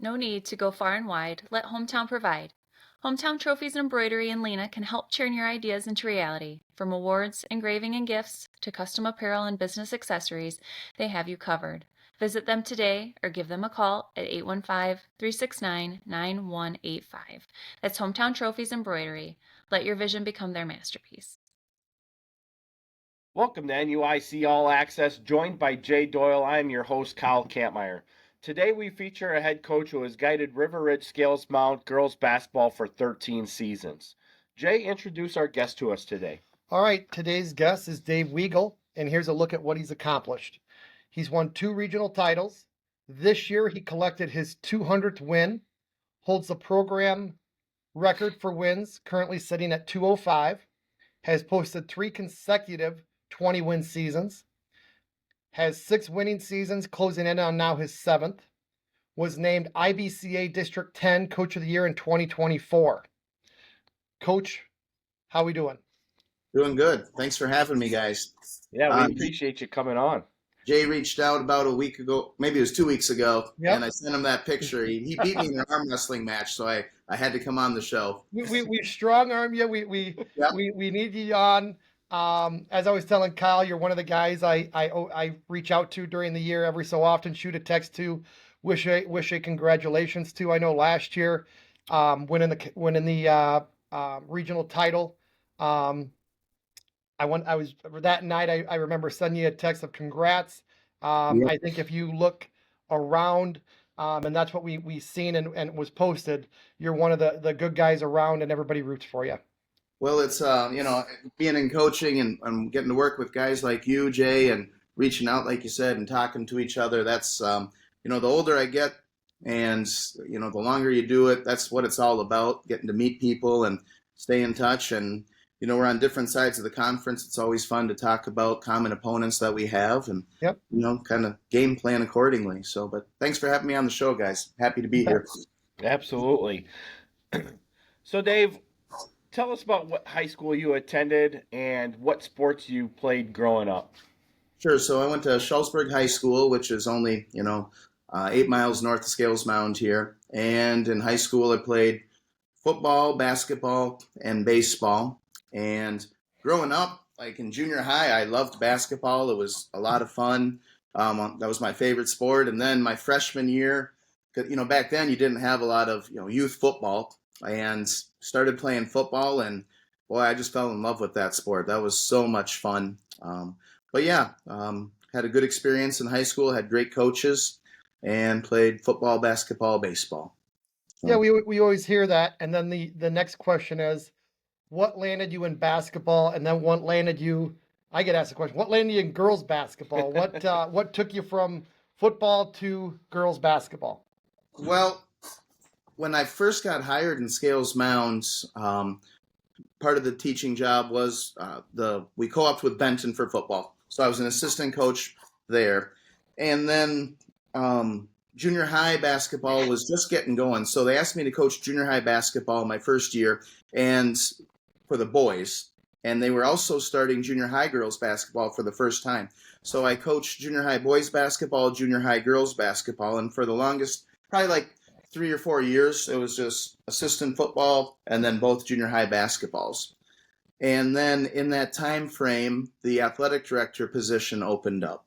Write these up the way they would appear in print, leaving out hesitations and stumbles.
No need to go far and wide. Let Hometown provide. Hometown Trophies and Embroidery in Lena can help turn your ideas into reality. From awards, engraving, and gifts to custom apparel and business accessories, they have you covered. Visit them today or give them a call at 815-369-9185. That's Hometown Trophies Embroidery. Let your vision become their masterpiece. Welcome to NUIC All Access, joined by Jay Doyle. I'm your host, Kyle Kampmeyer. Today we feature a head coach who has guided River Ridge Scales Mount girls basketball for 13 seasons. Jay, introduce our guest to us today. All right, today's guest is Dave Wiegel, and here's a look at what he's accomplished. He's won 2 regional titles. This year he collected his 200th win, holds the program record for wins, currently sitting at 205, has posted 3 consecutive 20-win seasons, has 6 winning seasons, closing in on now his 7th, was named IBCA District 10 Coach of the Year in 2024. Coach, how we doing? Doing good. Thanks for having me, guys. Yeah, we appreciate you coming on. Jay reached out about a week ago, maybe it was 2 weeks ago, Yep. and I sent him that picture. He beat me in an arm wrestling match, so I had to come on the show. We strong arm you. We need you on. As I was telling Kyle, you're one of the guys I reach out to during the year every so often, shoot a text to, wish a congratulations to. I know last year, winning the regional title. I was that night. I remember sending you a text of congrats. I think if you look around, and that's what we seen and was posted, you're one of the good guys around, and everybody roots for you. Well, it's being in coaching and getting to work with guys like you, Jay, and reaching out, like you said, and talking to each other. That's the older I get, and the longer you do it, that's what it's all about. Getting to meet people and stay in touch. And we're on different sides of the conference. It's always fun to talk about common opponents that we have and, kind of game plan accordingly. So, but thanks for having me on the show, guys. Happy to be here. Absolutely. So, Dave, tell us about what high school you attended and what sports you played growing up. Sure. So I went to Schultzburg High School, which is only, 8 miles north of Scales Mound here. And in high school, I played football, basketball, and baseball. And growing up, like in junior high, I loved basketball. It was a lot of fun. That was my favorite sport. And then my freshman year, back then you didn't have a lot of, youth football, and started playing football. And boy, I just fell in love with that sport. That was so much fun. Had a good experience in high school, had great coaches, and played football, basketball, baseball. Yeah, we always hear that. And then the next question is, what landed you in basketball? And then what landed you, I get asked the question, what landed you in girls basketball? What took you from football to girls basketball? Well, when I first got hired in Scales Mound, part of the teaching job was we co-opted with Benton for football. So I was an assistant coach there. And then junior high basketball was just getting going. So they asked me to coach junior high basketball my first year and for the boys. And they were also starting junior high girls basketball for the first time. So I coached junior high boys basketball, junior high girls basketball. And for the longest, probably like 3 or 4 years, it was just assistant football and then both junior high basketballs. And then in that time frame, the athletic director position opened up.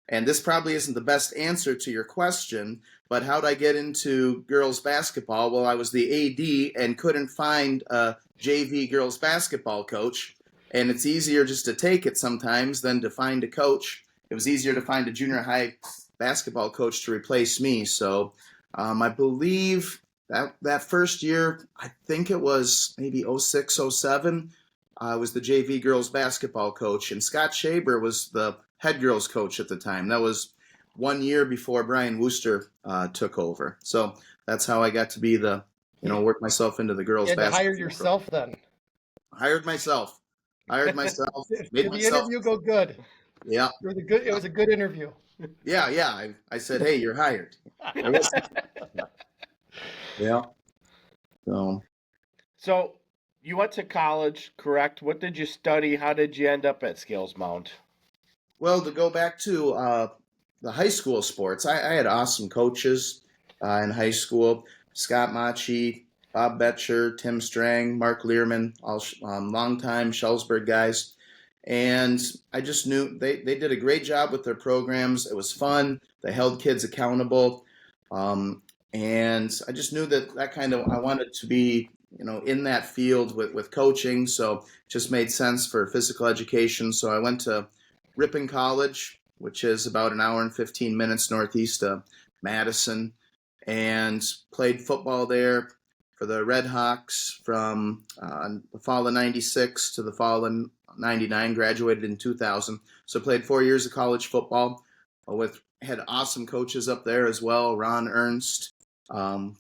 And this probably isn't the best answer to your question, but how'd I get into girls basketball? Well, I was the AD and couldn't find a JV girls basketball coach. And it's easier just to take it sometimes than to find a coach. It was easier to find a junior high basketball coach to replace me. So I believe that first year, I think it was maybe 06, 07, I was the JV girls basketball coach. And Scott Shaber was the head girls coach at the time. That was 1 year before Brian Wooster took over. So that's how I got to be work myself into the girls basketball. You hired yourself then? Hired myself. Did the interview go good? Yeah. It was a good interview. Yeah. I said, hey, you're hired. Yeah. So you went to college, correct? What did you study? How did you end up at Scales Mound? Well, to go back to the high school sports, I had awesome coaches. in high school. Scott Machi, Bob Betcher, Tim Strang, Mark Learman, all longtime Schellsburg guys. And I just knew they did a great job with their programs. It was fun. They held kids accountable. And I just knew that kind of, I wanted to be, in that field with coaching. So it just made sense for physical education. So I went to Ripon College, which is about an hour and 15 minutes northeast of Madison, and played football there for the Red Hawks from the fall of 96 to the fall of 99, graduated in 2000. So played 4 years of college football had awesome coaches up there as well. Ron Ernst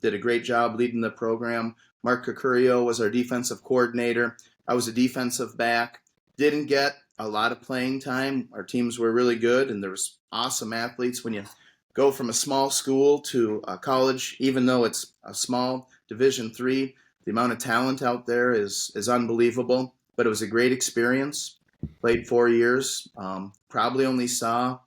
did a great job leading the program. Mark Cocurio was our defensive coordinator. I was a defensive back. Didn't get a lot of playing time. Our teams were really good, and there was awesome athletes. When you go from a small school to a college, even though it's a small Division III, the amount of talent out there is unbelievable. But it was a great experience. Played 4 years. Probably only saw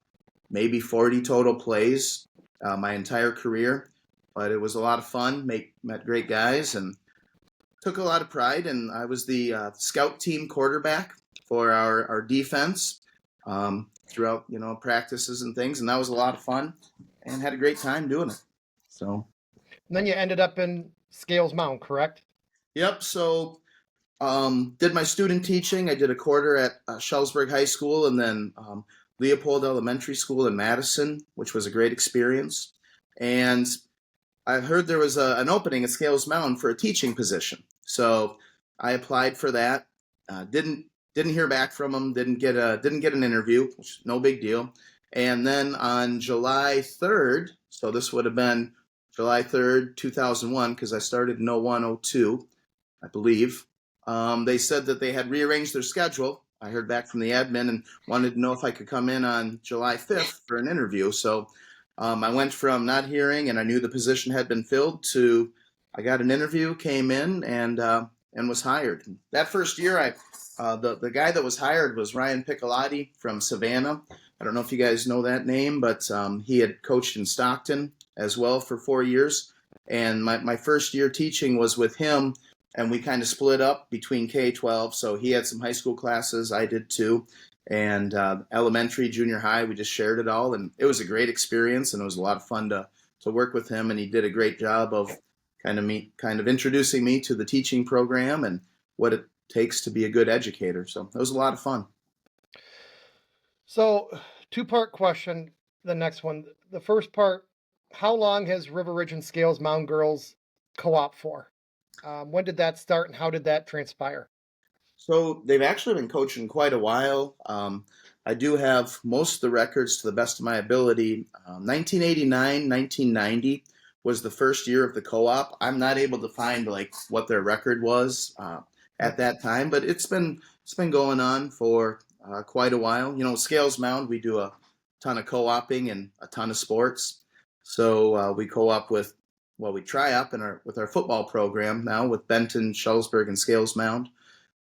maybe 40 total plays my entire career. But it was a lot of fun. Met great guys and took a lot of pride. And I was the scout team quarterback for our defense throughout, practices and things. And that was a lot of fun and had a great time doing it. So. And then you ended up in Scales Mound, correct? Yep. So did my student teaching. I did a quarter at Schellsburg High School and then Leopold Elementary School in Madison, which was a great experience. And I heard there was an opening at Scales Mound for a teaching position. So I applied for that. Didn't hear back from them. Didn't get an interview, which is no big deal. And then on July 3rd, so this would have been July 3rd, 2001, because I started in 01, 02, I believe. They said that they had rearranged their schedule. I heard back from the admin and wanted to know if I could come in on July 5th for an interview. So I went from not hearing and I knew the position had been filled to I got an interview, came in, and was hired. That first year, the guy that was hired was Ryan Piccolotti from Savannah. I don't know if you guys know that name, but he had coached in Stockton as well for 4 years. And my first year teaching was with him, and we kind of split up between K-12. So he had some high school classes, I did too, and elementary, junior high, we just shared it all. And it was a great experience, and it was a lot of fun to work with him. And he did a great job of kind of introducing me to the teaching program and what it takes to be a good educator. So it was a lot of fun. So, two-part question, the next one. The first part, how long has River Ridge and Scales Mound Girls co-op for? When did that start and how did that transpire? So they've actually been coaching quite a while. I do have most of the records to the best of my ability. 1989, 1990 was the first year of the co-op. I'm not able to find what their record was at that time, but it's been going on for quite a while. Scales Mound, we do a ton of co-oping and a ton of sports. So we co-op with, we tri-op with our football program now with Benton, Schellsburg, and Scales Mound.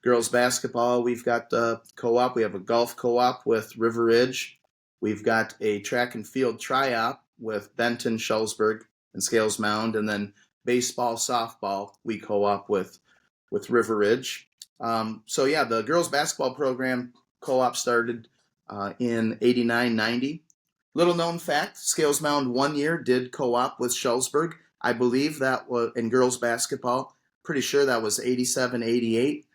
Girls basketball, we've got the co-op. We have a golf co-op with River Ridge. We've got a track and field tri-op with Benton, Schellsburg, and Scales Mound. And then baseball, softball, we co-op with River Ridge. The girls basketball program co-op started in 89, 90. Little known fact, Scales Mound 1 year did co-op with Schellsburg. I believe that was in girls basketball. Pretty sure that was 87, 88.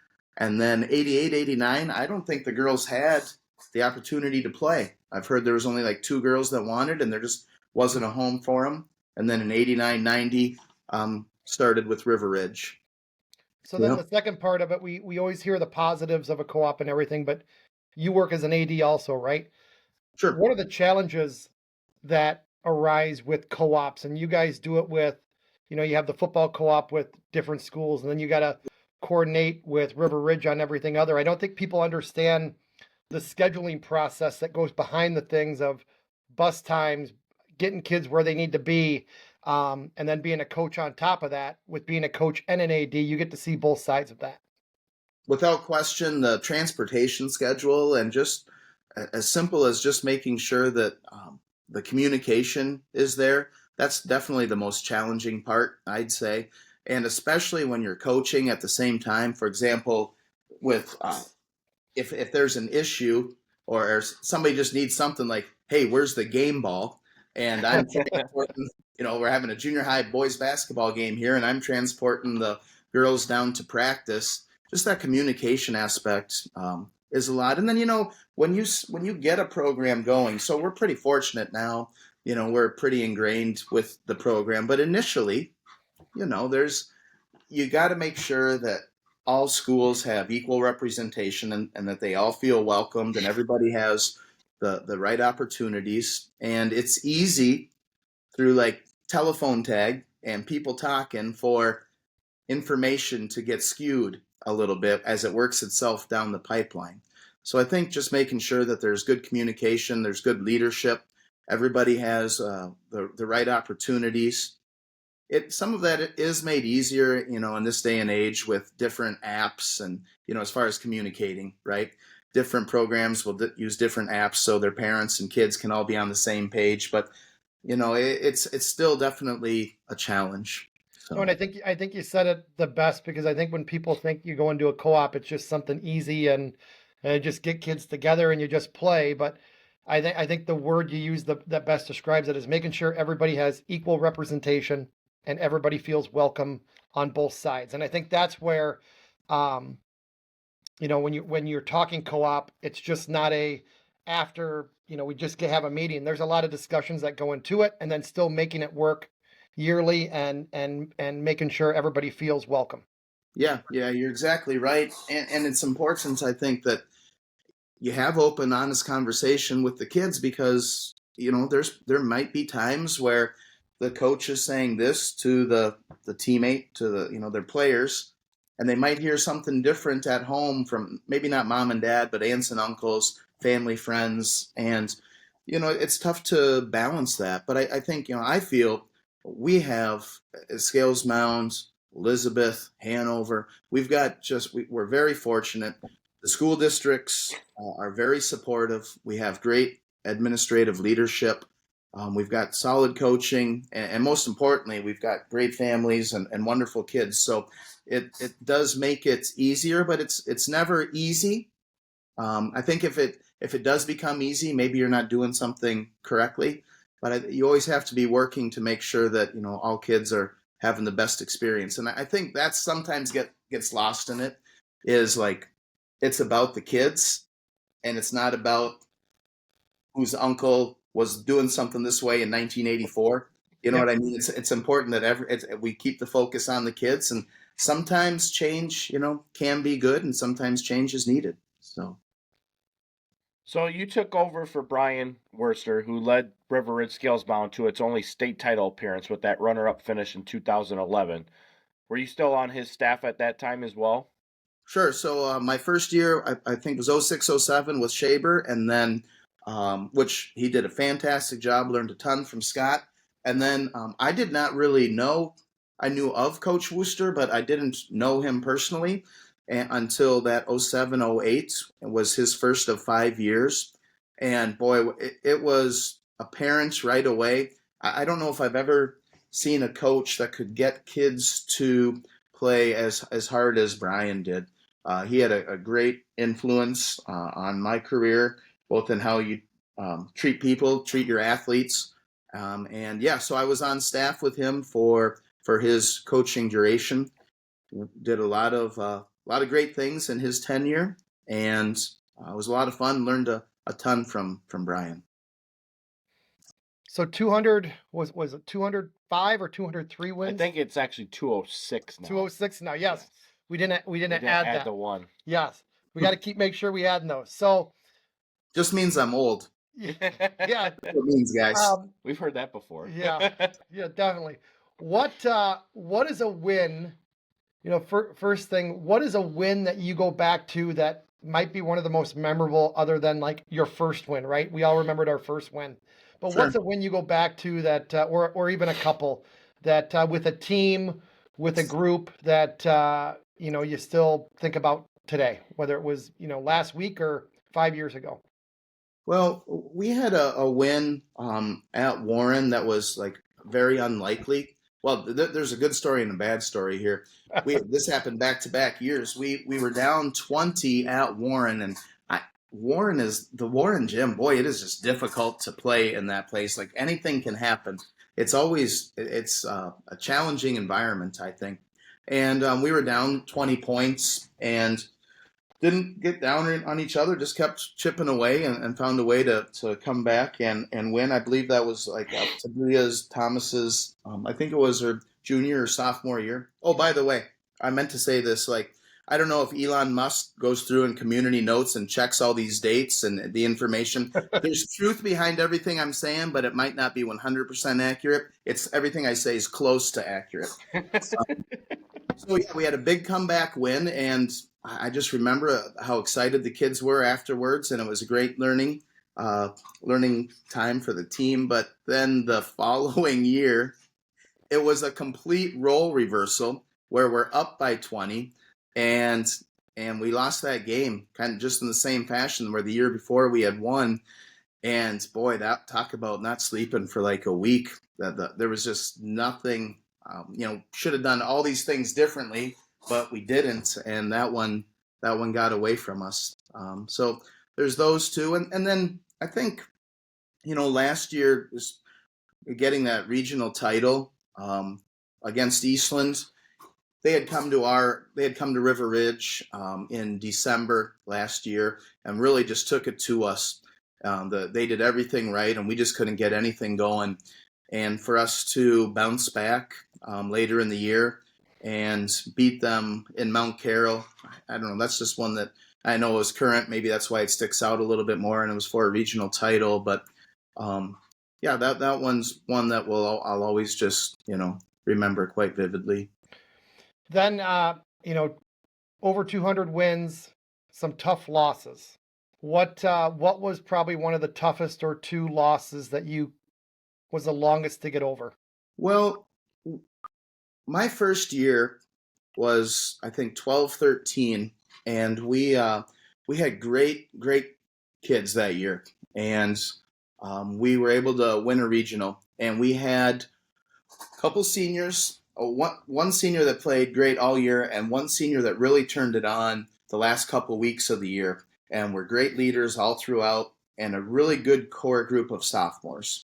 And then 88, 89, I don't think the girls had the opportunity to play. I've heard there was only 2 girls that wanted, and there just wasn't a home for them. And then in 89, 90, started with River Ridge. So then the second part of it, we always hear the positives of a co-op and everything, but you work as an AD also, right? Sure. What are the challenges that arise with co-ops? And you guys do it with, you have the football co-op with different schools, and then you got to coordinate with River Ridge on everything other. I don't think people understand the scheduling process that goes behind the things of bus times, getting kids where they need to be, and then being a coach on top of that. With being a coach and an AD, you get to see both sides of that. Without question, the transportation schedule and just as simple as just making sure that the communication is there. that's definitely the most challenging part, I'd say. And especially when you're coaching at the same time. For example, with if there's an issue or somebody just needs something like, hey, where's the game ball? And I'm transporting, we're having a junior high boys basketball game here, and I'm transporting the girls down to practice. Just that communication aspect is a lot. And then, when you get a program going, so we're pretty fortunate now, we're pretty ingrained with the program. But initially, you got to make sure that all schools have equal representation and that they all feel welcomed and everybody has the right opportunities. And it's easy through like telephone tag and people talking for information to get skewed a little bit as it works itself down the pipeline. So I think just making sure that there's good communication, there's good leadership, everybody has the right opportunities. Some of that is made easier, in this day and age with different apps and, as far as communicating, right? Different programs will use different apps so their parents and kids can all be on the same page. But, it's still definitely a challenge. So. No, and I think you said it the best, because I think when people think you go into a co-op, it's just something easy and just get kids together and you just play. But I think the word you use that best describes it is making sure everybody has equal representation and everybody feels welcome on both sides. And I think that's where, when you're talking co-op, it's just not after, we just have a meeting. There's a lot of discussions that go into it, and then still making it work yearly and making sure everybody feels welcome. Yeah, you're exactly right. And it's important, I think, that you have open, honest conversation with the kids, because, there might be times where the coach is saying this to the teammate, to their players, and they might hear something different at home from maybe not mom and dad, but aunts and uncles, family, friends. And, it's tough to balance that. But I think, I feel we have Scales Mound, Elizabeth, Hanover. We've got we're very fortunate. The school districts are very supportive. We have great administrative leadership. We've got solid coaching, and most importantly, we've got great families and wonderful kids. So it does make it easier, but it's never easy. I think if it does become easy, maybe you're not doing something correctly. But you always have to be working to make sure that all kids are having the best experience. And I think that sometimes gets lost in it. Is like it's about the kids, and it's not about whose uncle was doing something this way in 1984. You know what I mean? It's important that we keep the focus on the kids, and sometimes change, can be good, and sometimes change is needed. So you took over for Brian Worcester, who led River Ridge Scales Mound to its only state title appearance with that runner-up finish in 2011. Were you still on his staff at that time as well? Sure. So my first year, I think, was 06, 07 with Shaber, and then which he did a fantastic job, learned a ton from Scott. And then I did not really know, I knew of Coach Worcester, but I didn't know him personally until that 07, 08 was his first of 5 years. And boy, it was apparent right away. I don't know if I've ever seen a coach that could get kids to play as hard as Brian did. He had a great influence on my career, both in how you treat people, treat your athletes. So I was on staff with him for his coaching duration. Did a lot of great things in his tenure, and it was a lot of fun. Learned a ton from Brian. So 200 was it 205 or 203 wins? I think it's actually 206 now. 206 now. Yes. We didn't add that. The one. Yes. We got to make sure we add those. So just means I'm old. Yeah. That's what it means, guys. We've heard that before. Yeah, definitely. What is a win? First thing, what is a win that you go back to that might be one of the most memorable, other than like your first win, right? We all remembered our first win, but Sure. What's a win you go back to that, or even a couple that with a team, with a group that you still think about today, whether it was last week or 5 years ago? Well, we had a win at Warren that was like very unlikely. Well, there's a good story and a bad story here. This happened back-to-back years. We were down 20 at Warren, and Warren is the Warren gym. Boy, it is just difficult to play in that place. Like anything can happen. It's a challenging environment, I think. And we were down 20 points and didn't get down on each other, just kept chipping away and found a way to come back and win. I believe that was like Thomas's, I think it was her junior or sophomore year. Oh, by the way, I meant to say this, like, I don't know if Elon Musk goes through in community notes and checks all these dates and the information. There's truth behind everything I'm saying, but it might not be 100% accurate. It's everything I say is close to accurate. So yeah, we had a big comeback win, and I just remember how excited the kids were afterwards, and it was a great learning time for the team. But then the following year, it was a complete role reversal where we're up by 20, and we lost that game kind of just in the same fashion where the year before we had won. And boy, that talk about not sleeping for like a week. There was just nothing. Should have done all these things differently, but we didn't, and that one got away from us. So there's those two, and then I think, last year was getting that regional title against Eastland. They had come to River Ridge in December last year and really just took it to us. They did everything right, and we just couldn't get anything going. And for us to bounce back later in the year and beat them in Mount Carroll, I don't know, that's just one that I know is current. Maybe that's why it sticks out a little bit more, and it was for a regional title. But that one's one that I'll always just remember quite vividly. Then over 200 wins, some tough losses. What was probably one of the toughest or two losses that you was the longest to get over? Well, my first year was, I think, 12-13, and we had great kids that year, and we were able to win a regional, and we had a couple seniors, one senior that played great all year, and one senior that really turned it on the last couple weeks of the year, and were great leaders all throughout, and a really good core group of sophomores.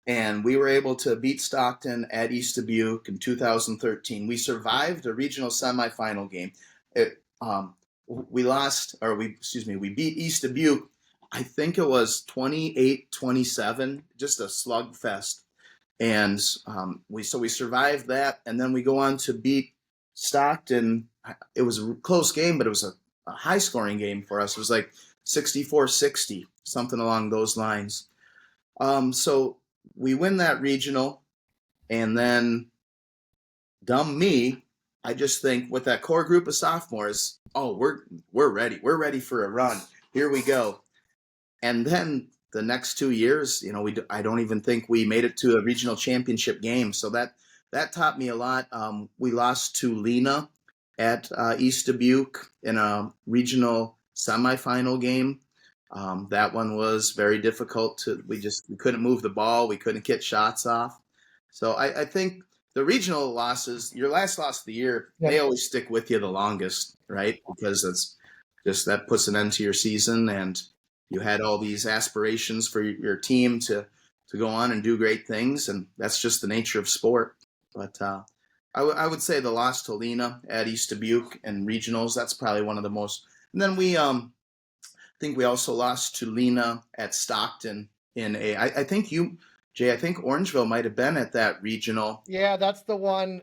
And we were able to beat Stockton at East Dubuque in 2013. We survived a regional semifinal game. We beat East Dubuque. I think it was 28-27, just a slugfest. And we survived that, and then we go on to beat Stockton. It was a close game, but it was a high-scoring game for us. It was like 64-60, something along those lines. So we win that regional, and then, dumb me, I just think with that core group of sophomores, oh, we're ready. We're ready for a run. Here we go. And then the next 2 years, I don't even think we made it to a regional championship game. So that taught me a lot. We lost to Lena at East Dubuque in a regional semifinal game. That one was very difficult. We couldn't move the ball. We couldn't get shots off. So I think the regional losses, your last loss of the year, They always stick with you the longest, right? Because it's just that puts an end to your season, and you had all these aspirations for your team to go on and do great things, and that's just the nature of sport. But I would say the loss to Lena at East Dubuque and regionals, that's probably one of the most. And then we I think we also lost to Lena at Stockton in I think you, Jay, I think Orangeville might have been at that regional. Yeah, that's the one.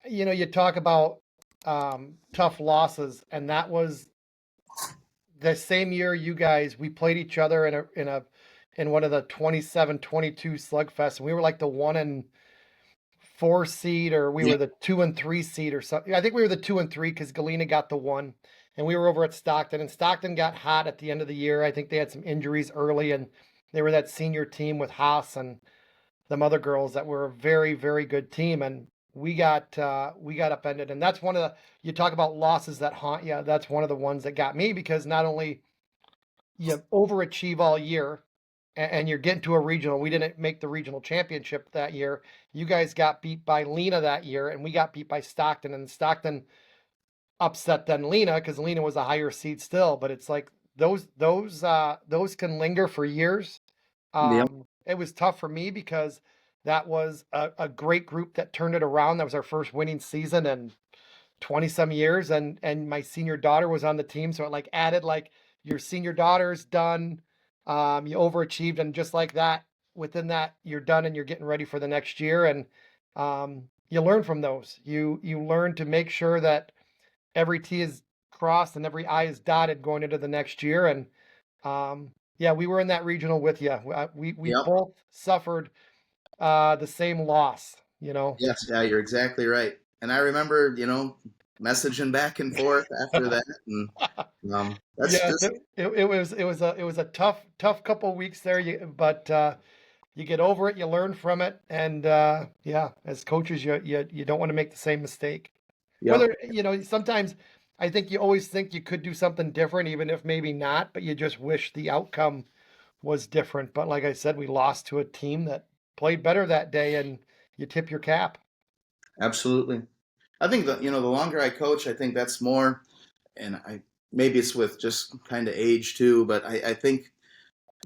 You talk about tough losses, and that was the same year we played each other in one of the 27-22 slugfests, and we were like the 1 and 4 seed, or we were the 2 and 3 seed or something. I think we were the 2 and 3 because Galena got the 1, and we were over at Stockton, and Stockton got hot at the end of the year. I think they had some injuries early, and they were that senior team with Haas and them other girls that were a very, very good team, and we got upended. And that's one of you talk about losses that haunt you. That's one of the ones that got me, because not only you overachieve all year, and you're getting to a regional. We didn't make the regional championship that year. You guys got beat by Lena that year, and we got beat by Stockton, and Stockton upset then Lena because Lena was a higher seed still. But it's like those can linger for years. Yep. It was tough for me because that was a great group that turned it around. That was our first winning season in 20 some years, and my senior daughter was on the team, so it like added like your senior daughter's done, you overachieved, and just like that, within that you're done and you're getting ready for the next year, and you learn from those. You learn to make sure that every T is crossed and every I is dotted going into the next year, and yeah, we were in that regional with you. We Yep. both suffered the same loss, you know. Yes, yeah, you're exactly right. And I remember, messaging back and forth after that, and that's Yeah, just it was a tough couple of weeks there. But you get over it, you learn from it, and yeah, as coaches, you don't want to make the same mistake. yep, Whether sometimes I think you always think you could do something different, even if maybe not, but you just wish the outcome was different. But like I said, we lost to a team that played better that day, and you tip your cap. absolutely. I think that the longer I coach, I think that's more, and I maybe it's with just kind of age too, but I think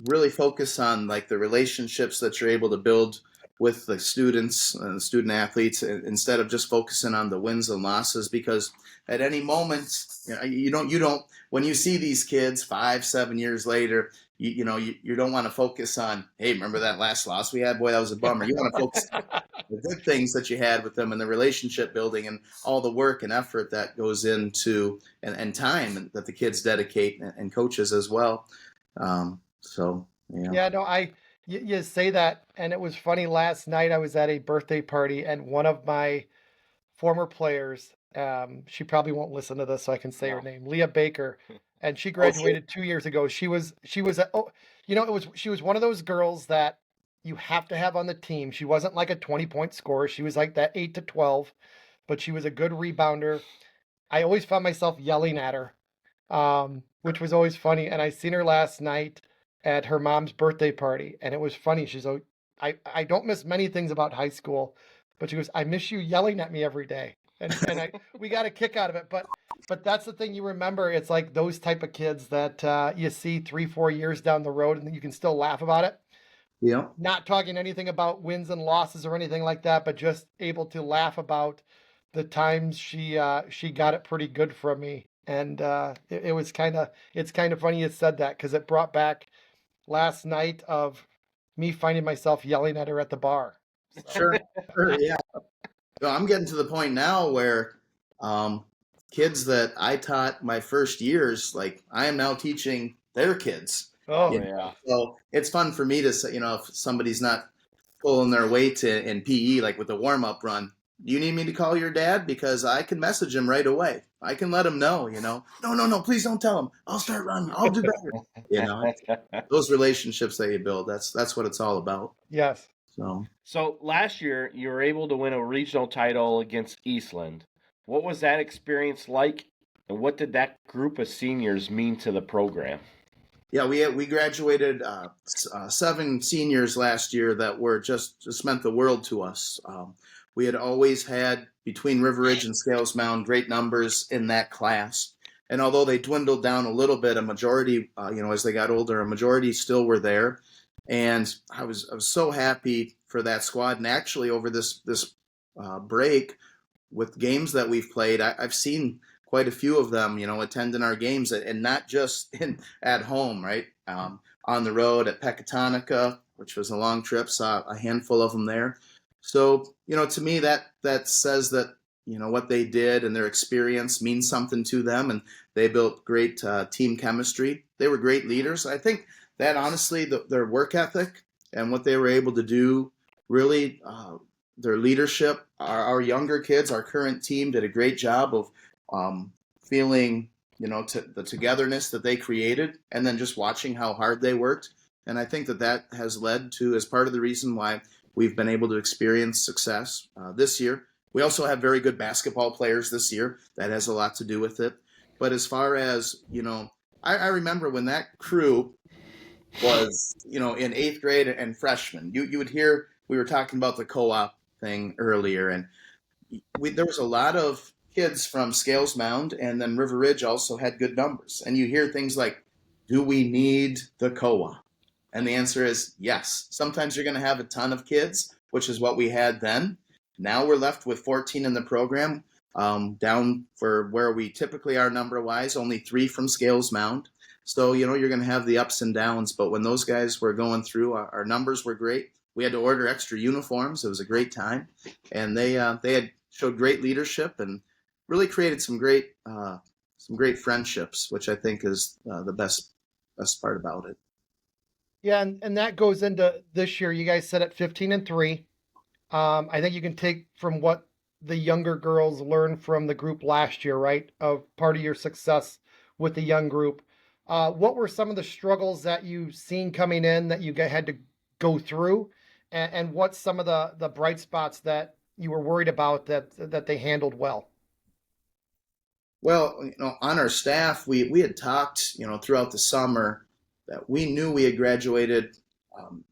really focus on like the relationships that you're able to build with the students and the student athletes instead of just focusing on the wins and losses, because at any moment you don't when you see these kids 5-7 years later, you don't want to focus on, hey, remember that last loss we had, boy, that was a bummer. You want to focus on the good things that you had with them and the relationship building and all the work and effort that goes into and time that the kids dedicate, and coaches as well. So yeah. Yeah, no, you say that, and it was funny. Last night I was at a birthday party, and one of my former players, she probably won't listen to this, so I can say her No. name, Leah Baker, and she Oh, sure. graduated 2 years ago. She was one of those girls that you have to have on the team. She wasn't like a 20-point scorer. She was like that 8 to 12, but she was a good rebounder. I always found myself yelling at her, which was always funny. And I seen her last night at her mom's birthday party, and it was funny. She's like, I don't miss many things about high school, but she goes, I miss you yelling at me every day. And we got a kick out of it. But that's the thing you remember. It's like those type of kids that you see 3-4 years down the road, and you can still laugh about it. Yeah. Not talking anything about wins and losses or anything like that, but just able to laugh about the times she got it pretty good from me. And it's kind of funny you said that, because it brought back last night of me finding myself yelling at her at the bar. Sure. Sure. Yeah. So I'm getting to the point now where kids that I taught my first years, like I am now teaching their kids. Oh, Yeah. So it's fun for me to say, if somebody's not pulling their weight in PE, like with a warm up run, do you need me to call your dad? Because I can message him right away. I can let him know, no, please don't tell him. I'll start running. I'll do better. Those relationships that you build, that's what it's all about. yes. So last year, you were able to win a regional title against Eastland. What was that experience like, and what did that group of seniors mean to the program? Yeah, we graduated 7 seniors last year that were just meant the world to us. We had always had, between River Ridge and Scales Mound, great numbers in that class. And although they dwindled down a little bit, a majority, as they got older, a majority still were there. And I was so happy for that squad. And actually, over this break, with games that we've played, I've seen quite a few of them, attending our games, and not just at home, right? On the road at Pecatonica, which was a long trip, saw a handful of them there. So, to me, that says that, what they did and their experience means something to them, and they built great team chemistry. They were great leaders. I think that honestly, their work ethic and what they were able to do, really, their leadership, our younger kids, our current team did a great job of feeling, the togetherness that they created, and then just watching how hard they worked. And I think that has led to, as part of the reason why we've been able to experience success this year. We also have very good basketball players this year. That has a lot to do with it. But as far as, I remember when that crew was, in 8th grade and freshmen. You would hear, we were talking about the co-op thing earlier, and there was a lot of kids from Scales Mound, and then River Ridge also had good numbers. And you hear things like, do we need the co-op? And the answer is yes. Sometimes you're going to have a ton of kids, which is what we had then. Now we're left with 14 in the program, down for where we typically are number-wise, only 3 from Scales Mound. So, you're going to have the ups and downs. But when those guys were going through, our numbers were great. We had to order extra uniforms. It was a great time. And they had showed great leadership and really created some great friendships, which I think is the best part about it. Yeah, and that goes into this year. You guys set at 15-3. I think you can take from what the younger girls learned from the group last year, right? Of part of your success with the young group. What were some of the struggles that you've seen coming in that you had to go through? And what's some of the bright spots that you were worried about that they handled well? Well, on our staff, we had talked, throughout the summer that we knew we had graduated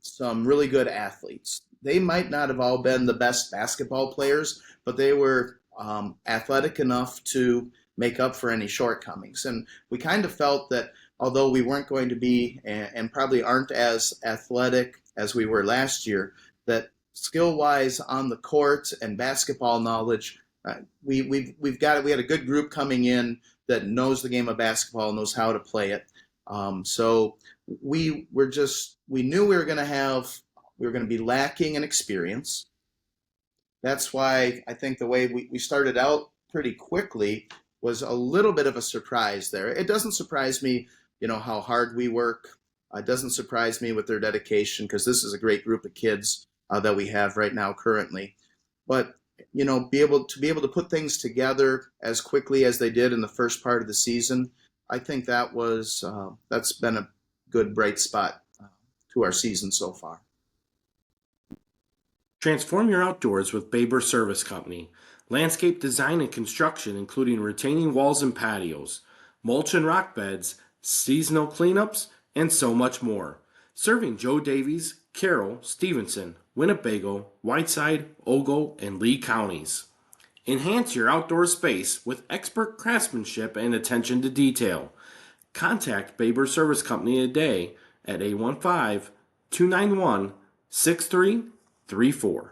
some really good athletes. They might not have all been the best basketball players, but they were athletic enough to make up for any shortcomings. And we kind of felt that although we weren't going to be and probably aren't as athletic as we were last year, that skill-wise on the court and basketball knowledge, we had a good group coming in that knows the game of basketball, knows how to play it. So we knew we were going to be lacking in experience. That's why I think the way we started out pretty quickly was a little bit of a surprise there. It doesn't surprise me, how hard we work. It doesn't surprise me with their dedication, because this is a great group of kids that we have right now currently. But be able to put things together as quickly as they did in the first part of the season, I think that's been a good bright spot to our season so far. Transform your outdoors with Baber Service Company. Landscape design and construction, including retaining walls and patios, mulch and rock beds, seasonal cleanups, and so much more. Serving Joe Davies, Carroll, Stevenson, Winnebago, Whiteside, Ogle, and Lee counties. Enhance your outdoor space with expert craftsmanship and attention to detail. Contact Baber Service Company today at 815-291-6334.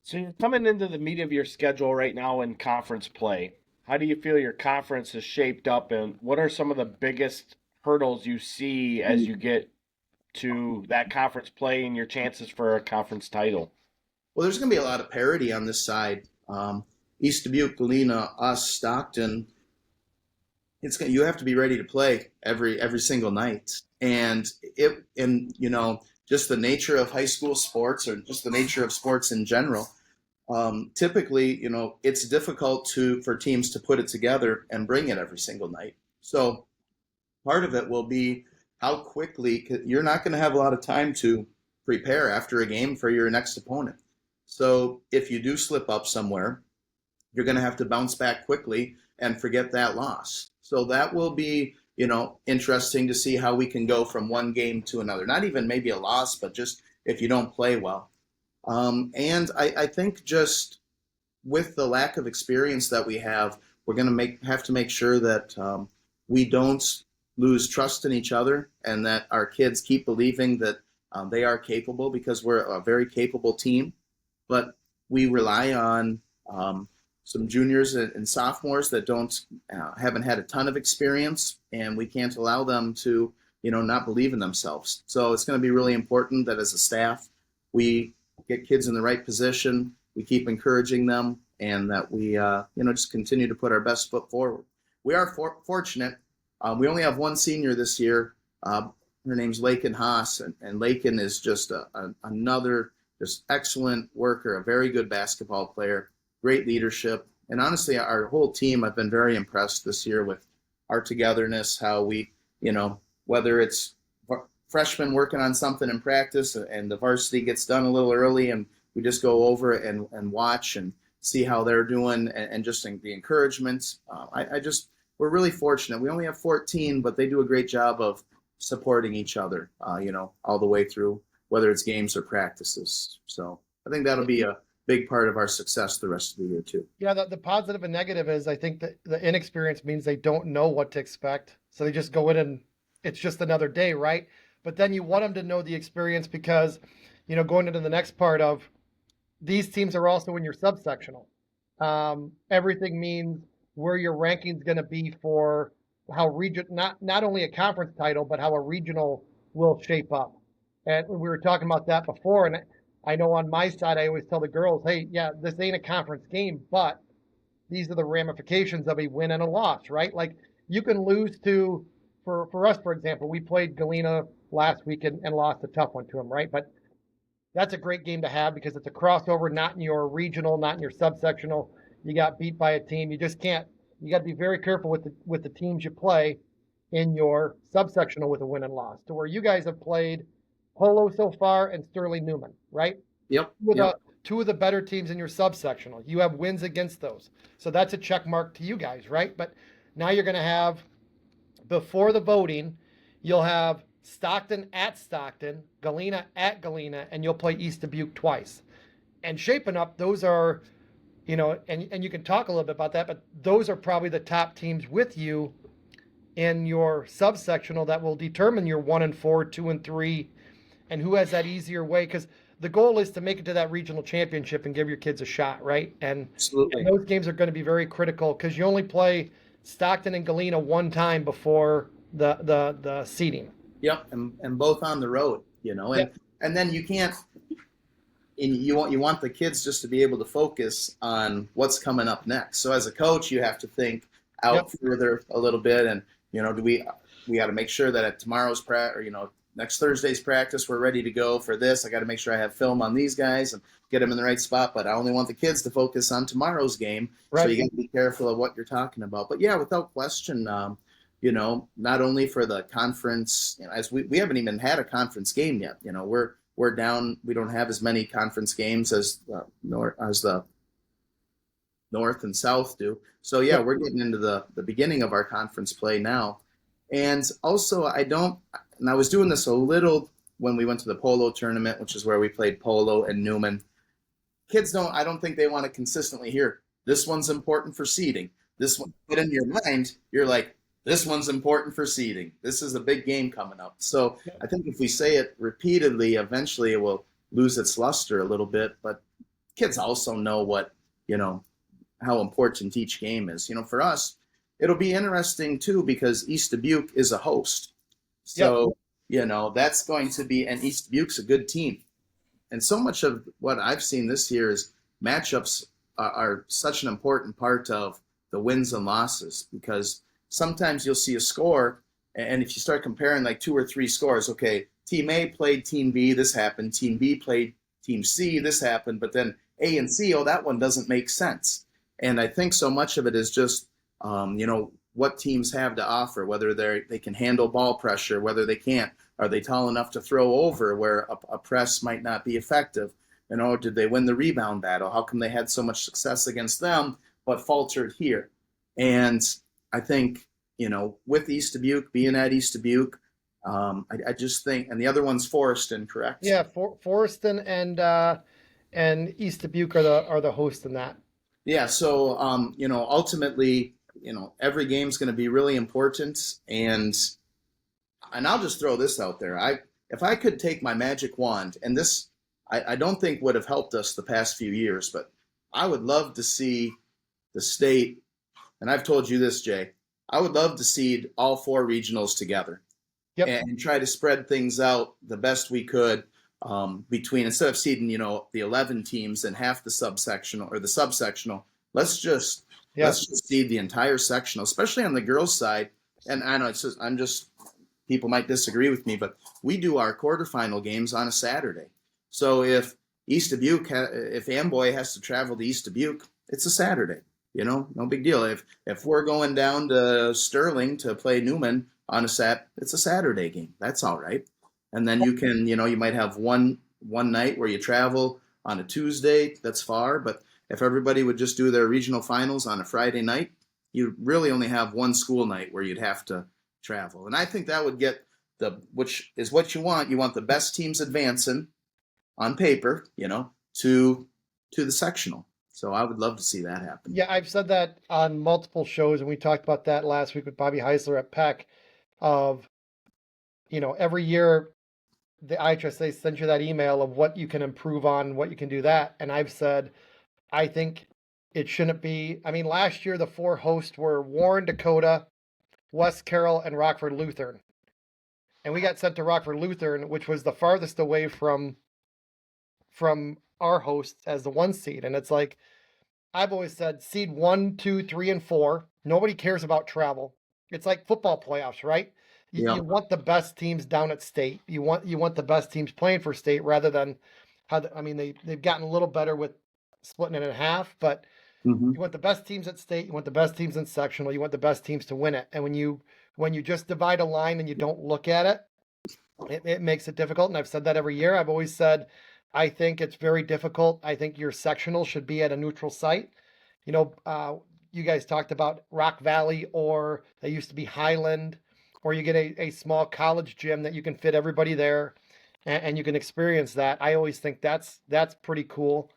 So you're coming into the meat of your schedule right now in conference play. How do you feel your conference is shaped up, and what are some of the biggest hurdles you see as you get to that conference play and your chances for a conference title? Well, there's going to be a lot of parity on this side. East Dubuque, Galena, us, Stockton. You have to be ready to play every single night, and just the nature of high school sports, or just the nature of sports in general. Typically, it's difficult for teams to put it together and bring it every single night. So part of it will be how quickly, you're not going to have a lot of time to prepare after a game for your next opponent. So if you do slip up somewhere, you're going to have to bounce back quickly and forget that loss. So that will be, interesting to see how we can go from one game to another. Not even maybe a loss, but just if you don't play well. And I think just with the lack of experience that we have, we're going to have to make sure that we don't lose trust in each other, and that our kids keep believing that they are capable, because we're a very capable team. But we rely on some juniors and sophomores that haven't had a ton of experience, and we can't allow them to not believe in themselves. So it's going to be really important that as a staff we get kids in the right position, we keep encouraging them, and that we just continue to put our best foot forward. We are fortunate. We only have one senior this year. Her name's Lakin Haas, and Lakin is just another just excellent worker, a very good basketball player, great leadership. And honestly, our whole team, I've been very impressed this year with our togetherness, how we, whether it's freshmen working on something in practice and the varsity gets done a little early, and we just go over and watch and see how they're doing, and just the encouragements. We're really fortunate. We only have 14, but they do a great job of supporting each other, all the way through, whether it's games or practices. So I think that'll be a big part of our success the rest of the year too. Yeah, the positive and negative is I think that the inexperience means they don't know what to expect. So they just go in and it's just another day, right? But then you want them to know the experience because, going into the next part of these teams are also in your subsectional. Everything means where your ranking's going to be for how not only a conference title, but how a regional will shape up. And we were talking about that before. And I know on my side, I always tell the girls, hey, yeah, this ain't a conference game, but these are the ramifications of a win and a loss, right? Like you can lose to, for us, for example, we played Galena last week and lost a tough one to them, right? But that's a great game to have because it's a crossover, not in your regional, not in your subsectional. You got beat by a team. You just can't. You got to be very careful with the teams you play in your subsectional with a win and loss. To where you guys have played Polo so far and Sterling Newman, right? Yep. Two of the better teams in your subsectional. You have wins against those, so that's a check mark to you guys, right? But now you're going to have before the voting, you'll have Stockton at Stockton, Galena at Galena, and you'll play East Dubuque twice. And shaping up, those are, and you can talk a little bit about that, but those are probably the top teams with you in your subsectional that will determine your 1 and 4, 2 and 3, and who has that easier way. Because the goal is to make it to that regional championship and give your kids a shot, right? And those games are going to be very critical because you only play Stockton and Galena one time before the seeding. Yep, and both on the road, and then you can't. And you want the kids just to be able to focus on what's coming up next. So as a coach, you have to think out further a little bit, and we got to make sure that at tomorrow's next Thursday's practice we're ready to go for this. I got to make sure I have film on these guys and get them in the right spot. But I only want the kids to focus on tomorrow's game, right. So you got to be careful of what you're talking about. But yeah, without question. Not only for the conference, as we haven't even had a conference game yet. We're down. We don't have as many conference games as the North and South do. So yeah, we're getting into the beginning of our conference play now. And also, I was doing this a little when we went to the polo tournament, which is where we played Polo and Newman. Kids I don't think they want to consistently hear this one's important for seeding. This one, but in your mind, you're like, this one's important for seeding. This is a big game coming up. So I think if we say it repeatedly, eventually it will lose its luster a little bit. But kids also know what, how important each game is. For us, it'll be interesting too because East Dubuque is a host. So, that's going to be, and East Dubuque's a good team. And so much of what I've seen this year is matchups are such an important part of the wins and losses because sometimes you'll see a score, and if you start comparing like 2 or 3 scores, okay, Team A played Team B, this happened. Team B played Team C, this happened. But then A and C, that one doesn't make sense. And I think so much of it is just, what teams have to offer, whether they can handle ball pressure, whether they can't. Are they tall enough to throw over where a press might not be effective? Did they win the rebound battle? How come they had so much success against them but faltered here? And I think, with East Dubuque, being at East Dubuque, I just think, and the other one's Forreston, correct? Yeah, Forreston and East Dubuque are the hosts in that. Yeah, so, ultimately, every game's going to be really important. And I'll just throw this out there. If I could take my magic wand, and this I don't think would have helped us the past few years, but I would love to see the state. And I've told you this, Jay, I would love to seed all 4 regionals together and try to spread things out the best we could between, instead of seeding, the 11 teams and half the subsectional or the subsectional, let's just seed the entire sectional, especially on the girls' side. And I know people might disagree with me, but we do our quarterfinal games on a Saturday. So if East Dubuque, if Amboy has to travel to East Dubuque, it's a Saturday. No big deal. If we're going down to Sterling to play Newman on it's a Saturday game. That's all right. And then you can, you might have one night where you travel on a Tuesday. That's far. But if everybody would just do their regional finals on a Friday night, you really only have one school night where you'd have to travel. And I think that would get which is what you want. You want the best teams advancing on paper, to the sectional. So I would love to see that happen. Yeah, I've said that on multiple shows, and we talked about that last week with Bobby Heisler at Peck. Of every year the IHSA sends you that email of what you can improve on, what you can do that, and I've said I think it shouldn't be. I mean, last year the 4 hosts were Warren, Dakota, West Carroll, and Rockford Lutheran. And we got sent to Rockford Lutheran, which was the farthest away from our hosts as the 1 seed. And it's like, I've always said seed 1, 2, 3, and 4. Nobody cares about travel. It's like football playoffs, right? You want the best teams down at state. You want the best teams playing for state rather than they've gotten a little better with splitting it in half, but you want the best teams at state, you want the best teams in sectional, you want the best teams to win it. And when you just divide a line and you don't look at it makes it difficult. And I've said that every year. I've always said I think it's very difficult. I think your sectional should be at a neutral site. You guys talked about Rock Valley, or they used to be Highland, or you get a small college gym that you can fit everybody there and you can experience that. I always think that's pretty cool.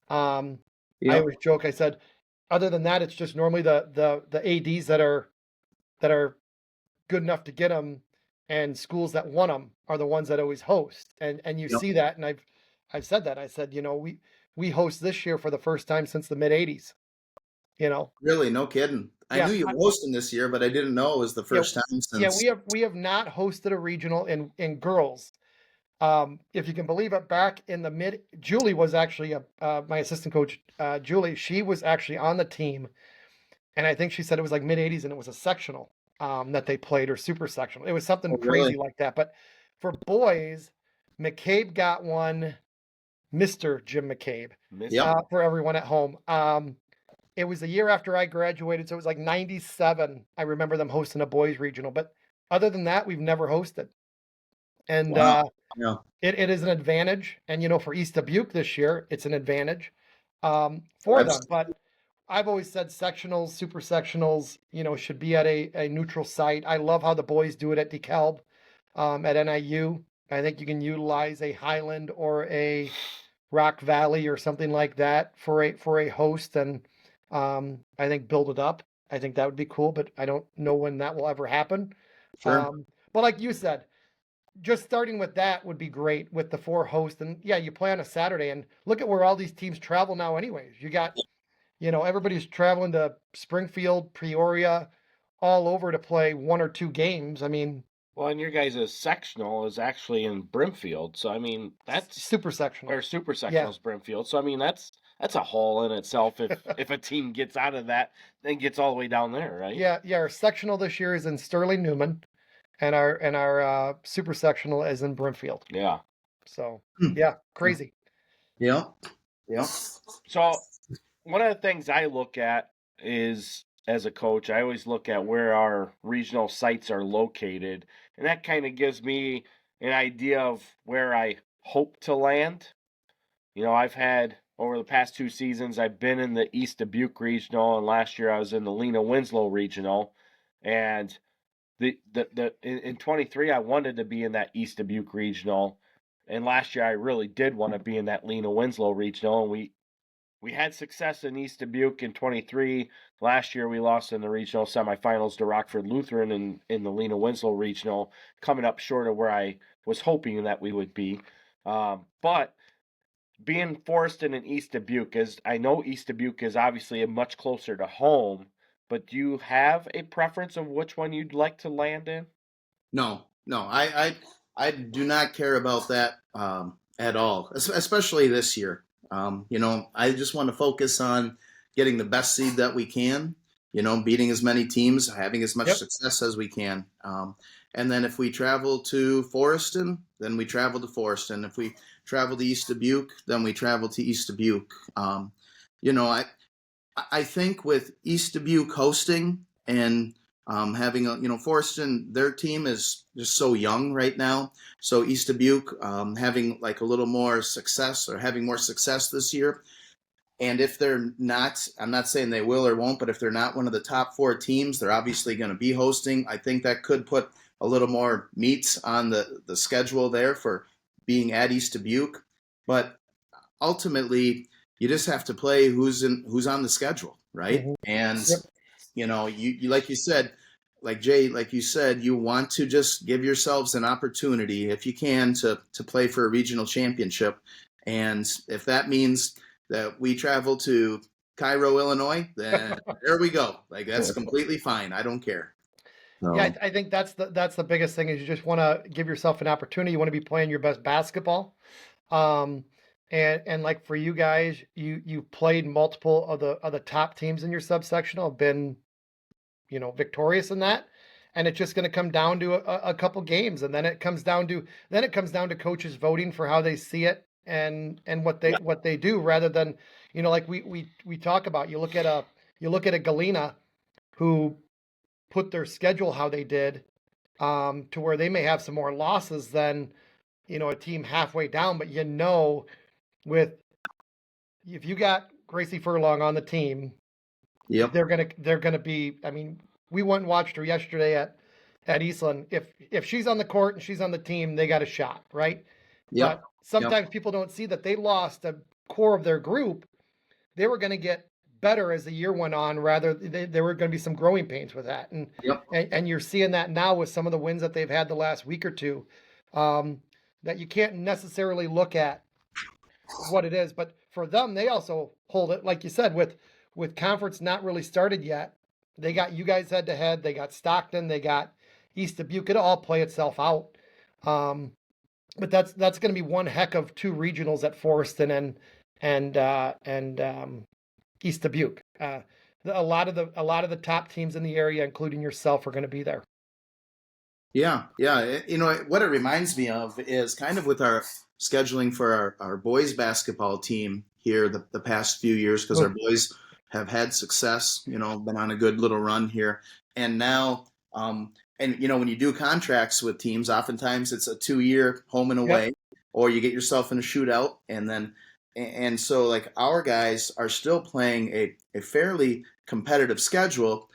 I always joke. I said, other than that, it's just normally the ADs that are good enough to get them, and schools that want them are the ones that always host. And you see that, and I've said that. I said, we host this year for the first time since the mid '80s. Really, no kidding. I knew you were hosting this year, but I didn't know it was the first time since. Yeah, we have not hosted a regional in girls. If you can believe it, back in the Julie was actually my assistant coach. Julie, she was actually on the team, and I think she said it was like mid '80s, and it was a sectional that they played, or super sectional. It was something crazy like that. But for boys, McCabe got one, Mr. Jim McCabe, for everyone at home. It was the year after I graduated, so it was like '97. I remember them hosting a boys regional, but other than that, we've never hosted. And it is an advantage. And for East Dubuque this year, it's an advantage for them. But I've always said sectionals, super sectionals, should be at a neutral site. I love how the boys do it at DeKalb, at NIU. I think you can utilize a Highland or a Rock Valley or something like that for a host, and I think build it up. I think that would be cool, but I don't know when that will ever happen. Sure. But like you said, just starting with that would be great with the 4 hosts. And yeah, you play on a Saturday, and look at where all these teams travel now anyways. You got, everybody's traveling to Springfield, Peoria, all over to play 1 or 2 games. I mean, well, and your guys' sectional is actually in Brimfield. So, I mean, that's super sectional. Or super sectional is Brimfield. So, I mean, that's a haul in itself if a team gets out of that and gets all the way down there, right? Yeah. Our sectional this year is in Sterling Newman, and our super sectional is in Brimfield. Yeah. So crazy. Yeah. So one of the things I look at is, as a coach, I always look at where our regional sites are located, and that kind of gives me an idea of where I hope to land. I've had, over the past 2 seasons, I've been in the East Dubuque Regional, and last year I was in the Lena Winslow Regional. And in 23, I wanted to be in that East Dubuque Regional, and last year I really did want to be in that Lena Winslow Regional, and we had success in East Dubuque in 23. Last year we lost in the regional semifinals to Rockford Lutheran in the Lena Winslow Regional, coming up short of where I was hoping that we would be. But being Forreston and East Dubuque, I know East Dubuque is obviously much closer to home, but do you have a preference of which one you'd like to land in? No, I do not care about that at all, especially this year. I just want to focus on getting the best seed that we can, beating as many teams, having as much success as we can. And then if we travel to Forreston, then we travel to Forreston. If we travel to East Dubuque, then we travel to East Dubuque. I think with East Dubuque hosting and having Forreston, their team is just so young right now. So East Dubuque having like a little more success, or having more success this year. And if they're not, I'm not saying they will or won't, but if they're not one of the top 4 teams, they're obviously going to be hosting. I think that could put a little more meat on the schedule there for being at East Dubuque. But ultimately, you just have to play who's on the schedule, right? Mm-hmm. And Yep. you like you said, like Jay, like you said, you want to just give yourselves an opportunity, if you can, to play for a regional championship. And if that means that we travel to Cairo, Illinois, then there we go. Like, that's completely fine. I don't care. Yeah, So, I think that's the biggest thing is you just want to give yourself an opportunity. You want to be playing your best basketball. Um, and like for you guys, you've played multiple of the top teams in your subsectional, have been, victorious in that. And it's just going to come down to a couple games, and then it comes down to coaches voting for how they see it and what they do, rather than, like we talk about. You look at a Galena who put their schedule how they did, to where they may have some more losses than, a team halfway down. But with if you got Gracie Furlong on the team, yep, they're gonna be. I mean, we went and watched her yesterday at Eastland. If she's on the court and she's on the team, they got a shot, right? yep, But sometimes people don't see that they lost a core of their group. They were going to get better as the year went on. Rather, there were going to be some growing pains with that, and, yep, and you're seeing that now with some of the wins that they've had the last week or two. That you can't necessarily look at what it is, but for them, they also hold it, like you said, with conference not really started yet. They got you guys head to head. They got Stockton. They got East Dubuque. It'll all play itself out. Um, but that's going to be one heck of two regionals at Forreston and East Dubuque. A lot of the top teams in the area, including yourself, are going to be there. yeah, yeah. What it reminds me of is kind of with our scheduling for our boys basketball team here the past few years, because our boys have had success, been on a good little run here. And now, when you do contracts with teams, oftentimes it's a 2-year home and away, Yep. or you get yourself in a shootout. And so, like, our guys are still playing a fairly competitive schedule,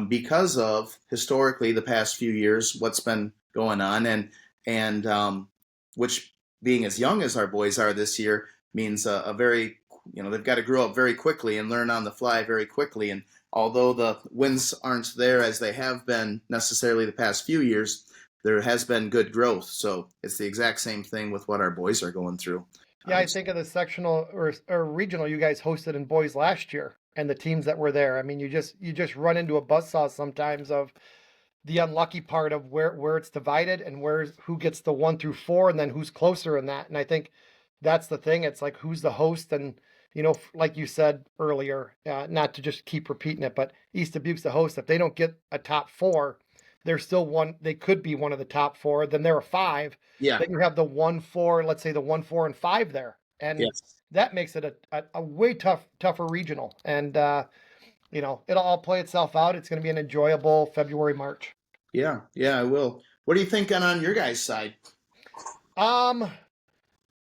because of historically the past few years what's been going on, and which, being as young as our boys are this year, means a very, they've got to grow up very quickly and learn on the fly very quickly. And although the wins aren't there as they have been necessarily the past few years, there has been good growth. So it's the exact same thing with what our boys are going through. Yeah, I think of the sectional or regional you guys hosted in boys last year, and the teams that were there. I mean, you just run into a buzzsaw sometimes of the unlucky part of where it's divided and who gets the 1 through 4, and then who's closer in that. And I think that's the thing. It's like, who's the host, and like you said earlier, not to just keep repeating it, but East Dubuque's the host. If they don't get a top 4, they're still one. They could be one of the top 4. Then they're a 5. Yeah. Then you have the 1, 4. Let's say the 1, 4, and 5 there, and Yes. that makes it a way tougher regional. And it'll all play itself out. It's going to be an enjoyable February, March. Yeah, I will. What are you thinking on your guys' side?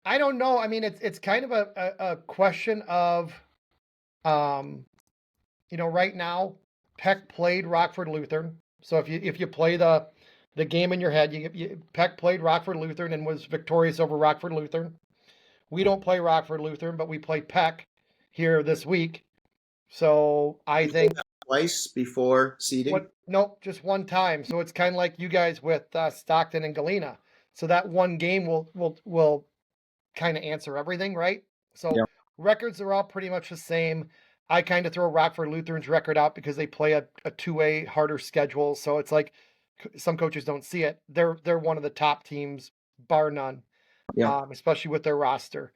I don't know. I mean, it's kind of a question of, right now, Peck played Rockford Lutheran. So if you play the game in your head, Peck played Rockford Lutheran and was victorious over Rockford Lutheran. We don't play Rockford Lutheran, but we play Peck here this week. So I think twice before seeding. Nope, just one time. So it's kind of like you guys with Stockton and Galena. So that one game will kind of answer everything, right? So Yep. Records are all pretty much the same. I kind of throw Rockford Lutheran's record out because they play a 2A harder schedule. So it's like some coaches don't see it. They're one of the top teams, bar none. Yeah. Especially with their roster.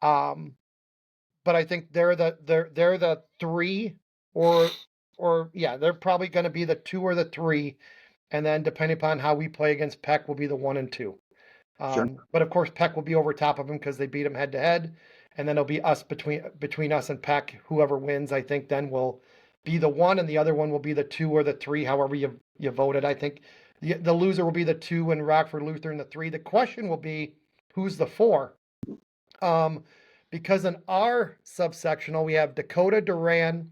But I think they're the 3, or yeah, they're probably going to be the 2 or the 3, and then depending upon how we play against Peck, will be the 1 and 2. Sure. But of course, Peck will be over top of them because they beat them head to head, and then it'll be us between us and Peck. Whoever wins, I think, then will be the 1, and the other one will be the 2 or the 3, however you voted. I think the loser will be the 2 and Rockford Lutheran the 3. The question will be who's the 4. Because in our subsectional we have Dakota, Duran,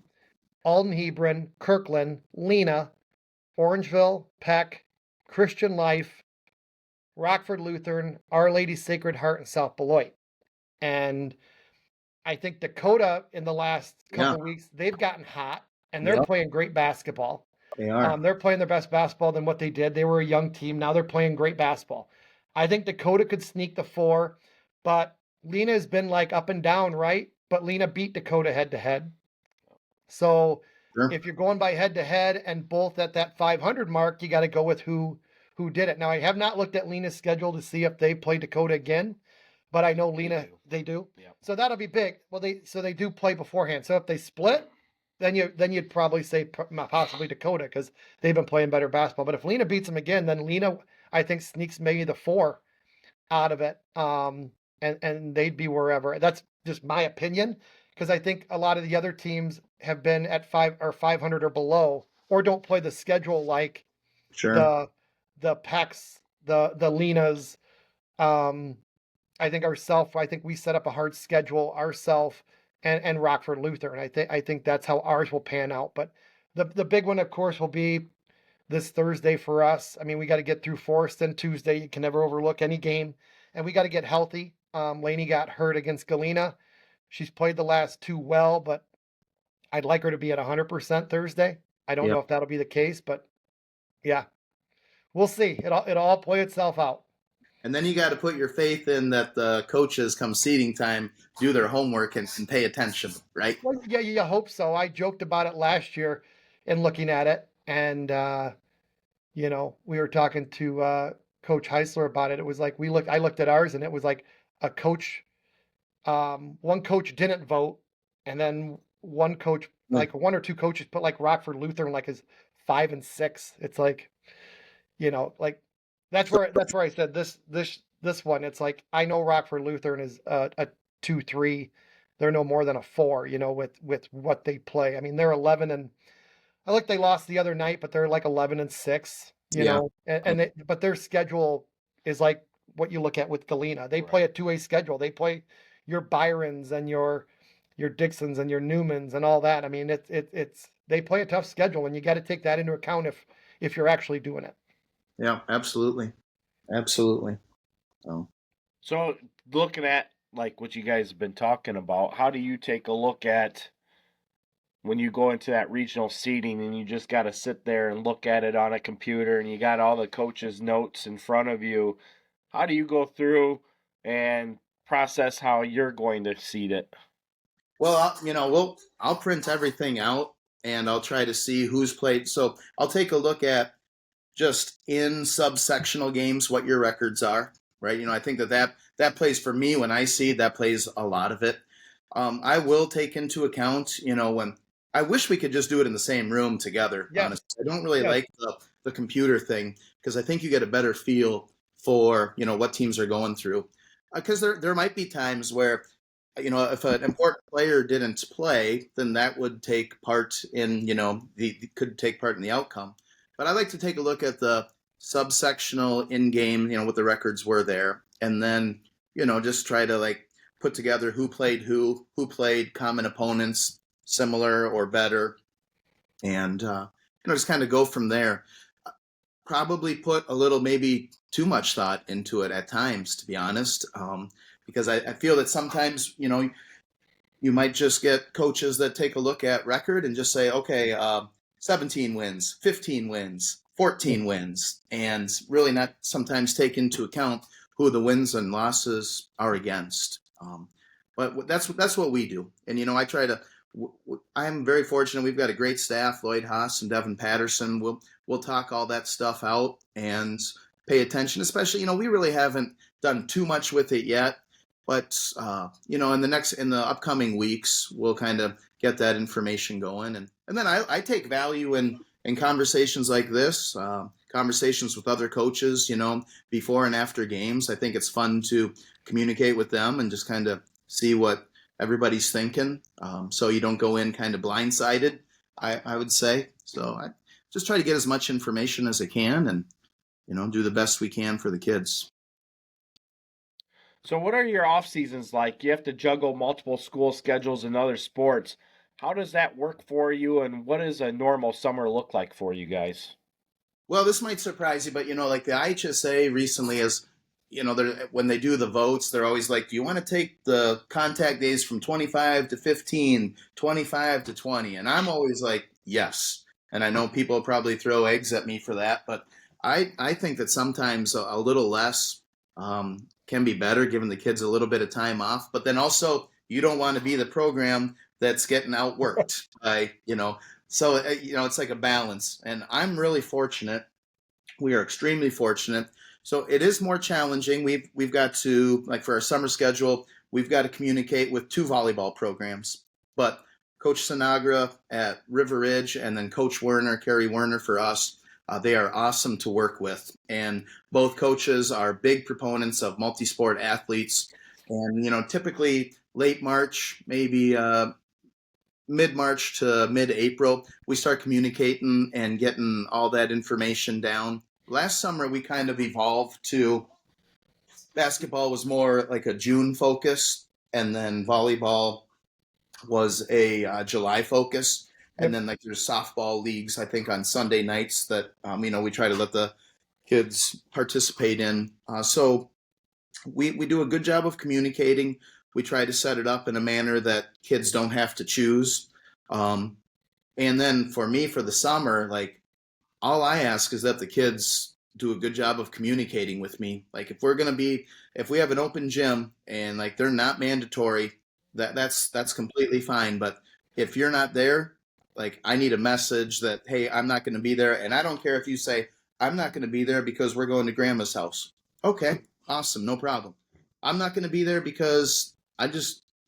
Alden Hebron, Kirkland, Lena, Orangeville, Peck, Christian Life, Rockford Lutheran, Our Lady Sacred Heart, and South Beloit. And I think Dakota in the last couple weeks, they've gotten hot and they're playing great basketball. They are. They're playing their best basketball than what they did. They were a young team. Now they're playing great basketball. I think Dakota could sneak the 4, but Lena has been like up and down, right? But Lena beat Dakota head to head. So Sure. if you're going by head to head and both at that 500 mark, you got to go with who did it. Now I have not looked at Lena's schedule to see if they play Dakota again, but I know Lena they do. Yep. So that'll be big. Well, they do play beforehand. So if they split, then you'd probably say possibly Dakota because they've been playing better basketball. But if Lena beats them again, then Lena I think sneaks maybe the 4 out of it. And they'd be wherever. That's just my opinion because I think a lot of the other teams have been at 500 or below, or don't play the schedule like Sure. the Pecs, the Lenas. I think we set up a hard schedule ourselves and Rockford Lutheran. I think that's how ours will pan out. But the big one, of course, will be this Thursday for us. I mean, we got to get through Forest and Tuesday. You can never overlook any game, and we got to get healthy. Lainey got hurt against Galena. She's played the last 2 well, but I'd like her to be at 100% Thursday. I don't know if that'll be the case, but yeah, we'll see. It'll all play itself out. And then you got to put your faith in that the coaches come seating time do their homework and pay attention, right? Well, yeah, you hope so. I joked about it last year in looking at it, and we were talking to Coach Heisler about it. It was like I looked at ours, and it was like a coach. One coach didn't vote, and then one coach, like 1 or 2 coaches, put like Rockford Lutheran like as 5 and 6. It's like, like that's where I said this one. It's like I know Rockford Lutheran is a 2-3. They're no more than a 4. With what they play. I mean, they're 11 and I looked. They lost the other night, but they're like 11 and 6. But their schedule is like what you look at with Galena. They play a 2A schedule. They play your Byrons and your Dixons and your Newmans and all that. I mean, it's they play a tough schedule, and you got to take that into account if you're actually doing it. Yeah, absolutely. So looking at like what you guys have been talking about, how do you take a look at when you go into that regional seating and you just got to sit there and look at it on a computer and you got all the coaches' notes in front of you? How do you go through and process how you're going to seed it? Well, I'll print everything out and I'll try to see who's played. So I'll take a look at just in subsectional games what your records are, right? I think that plays for me when I see that plays a lot of it. I will take into account, when I wish we could just do it in the same room together. Yes. Honestly, I don't really like the computer thing because I think you get a better feel for what teams are going through. Because there might be times where if an important player didn't play, then that would take part in could take part in the outcome. But I like to take a look at the subsectional in game, what the records were there, and then just try to like put together who played common opponents, similar or better, and just kind of go from there. Probably put a little, maybe too much thought into it at times, to be honest, because I feel that sometimes you might just get coaches that take a look at record and just say, okay, 17 wins, 15 wins, 14 wins, and really not sometimes take into account who the wins and losses are against. But that's what we do. And, I try to, I'm very fortunate. We've got a great staff, Lloyd Haas and Devin Patterson. We'll talk all that stuff out and pay attention, especially, we really haven't done too much with it yet. But, in the upcoming weeks, we'll kind of get that information going. And then I take value in conversations like this, conversations with other coaches, before and after games. I think it's fun to communicate with them and just kind of see what everybody's thinking. So you don't go in kind of blindsided, I would say. So I just try to get as much information as I can and, do the best we can for the kids. So what are your off seasons like? You have to juggle multiple school schedules and other sports. How does that work for you, and what does a normal summer look like for you guys? Well, this might surprise you, but like the IHSA recently is, when they do the votes, they're always like, do you want to take the contact days from 25 to 15, 25 to 20? And I'm always like, yes. And I know people probably throw eggs at me for that, but I think that sometimes a little less can be better, giving the kids a little bit of time off. But then also, you don't want to be the program that's getting outworked by, so, it's like a balance. And I'm really fortunate. We are extremely fortunate. So it is more challenging. We've got to, like for our summer schedule, we've got to communicate with 2 volleyball programs. But Coach Sinagra at River Ridge and then Coach Werner, Kerry Werner for us, they are awesome to work with. And both coaches are big proponents of multi-sport athletes. And, typically late March, maybe mid-March to mid-April, we start communicating and getting all that information down. Last summer, we kind of evolved to basketball was more like a June focus, and then volleyball was a July focus. And then like there's softball leagues, I think on Sunday nights that, we try to let the kids participate in. So we do a good job of communicating. We try to set it up in a manner that kids don't have to choose. And then for me, for the summer, like all I ask is that the kids do a good job of communicating with me. Like if we have an open gym and like they're not mandatory, that's completely fine. But if you're not there, like I need a message that, hey, I'm not going to be there. And I don't care if you say, I'm not going to be there because we're going to grandma's house. Okay, awesome. No problem. I'm not going to be there because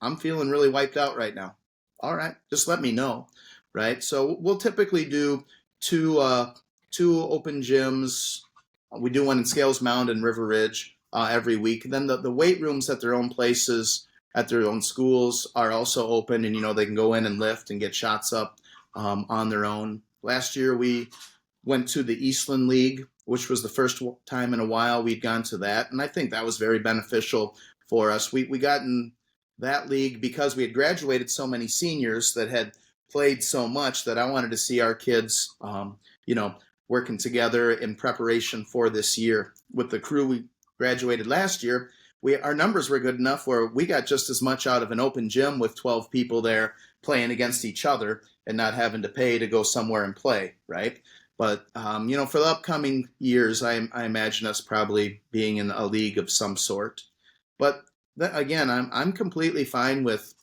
I'm feeling really wiped out right now. All right, just let me know. Right. So we'll typically do two open gyms. We do one in Scales Mound and River Ridge every week. And then the weight rooms at their own places, at their own schools, are also open, and they can go in and lift and get shots up on their own. Last year we went to the Eastland League, which was the first time in a while we'd gone to that, and I think that was very beneficial for us. We got in that league because we had graduated so many seniors that had played so much that I wanted to see our kids, working together in preparation for this year. With the crew we graduated last year, our numbers were good enough where we got just as much out of an open gym with 12 people there playing against each other and not having to pay to go somewhere and play, right? But, for the upcoming years, I imagine us probably being in a league of some sort. But again, I'm completely fine with,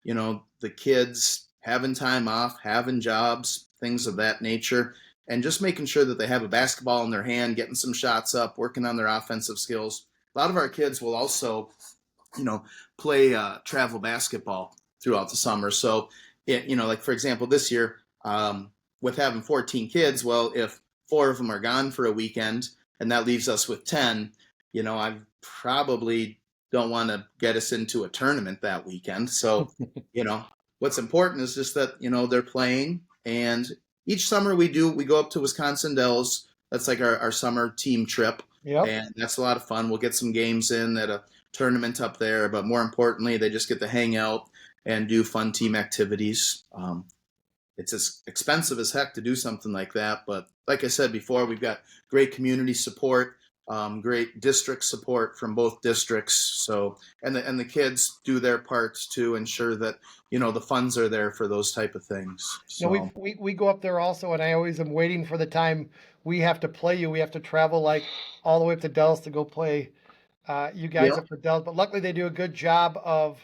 the kids having time off, having jobs, things of that nature, and just making sure that they have a basketball in their hand, getting some shots up, working on their offensive skills. A lot of our kids will also, play travel basketball throughout the summer. So, like for example, this year, with having 14 kids, well, if 4 of them are gone for a weekend and that leaves us with 10, I probably don't want to get us into a tournament that weekend. So, what's important is just that, they're playing. And each summer we go up to Wisconsin Dells. That's like our summer team trip. Yep. And that's a lot of fun. We'll get some games in at a tournament up there. But more importantly, they just get to hang out and do fun team activities. It's as expensive as heck to do something like that. But like I said before, we've got great community support, great district support from both districts. So, and the kids do their parts to ensure that, the funds are there for those type of things. So. We go up there also, and I always am waiting for the time we have to play you. We have to travel like all the way up to Dells to go play you guys up for Dells. But luckily they do a good job of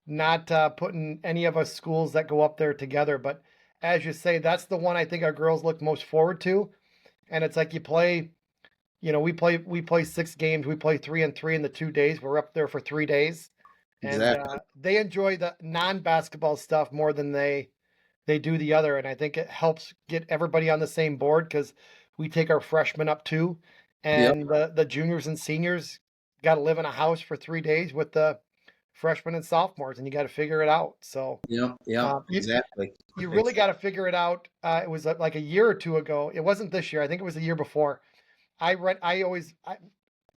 not putting any of us schools that go up there together. But as you say, that's the one I think our girls look most forward to. And it's like you play, we play 6 games. We play 3 and 3 in the 2 days. We're up there for 3 days. Exactly. And they enjoy the non-basketball stuff more than they do the other. And I think it helps get everybody on the same board because we take our freshmen up too. And the juniors and seniors got to live in a house for 3 days with the freshmen and sophomores, and you got to figure it out. So exactly. You really got to figure it out. It was like a year or 2 ago. It wasn't this year. I think it was the year before.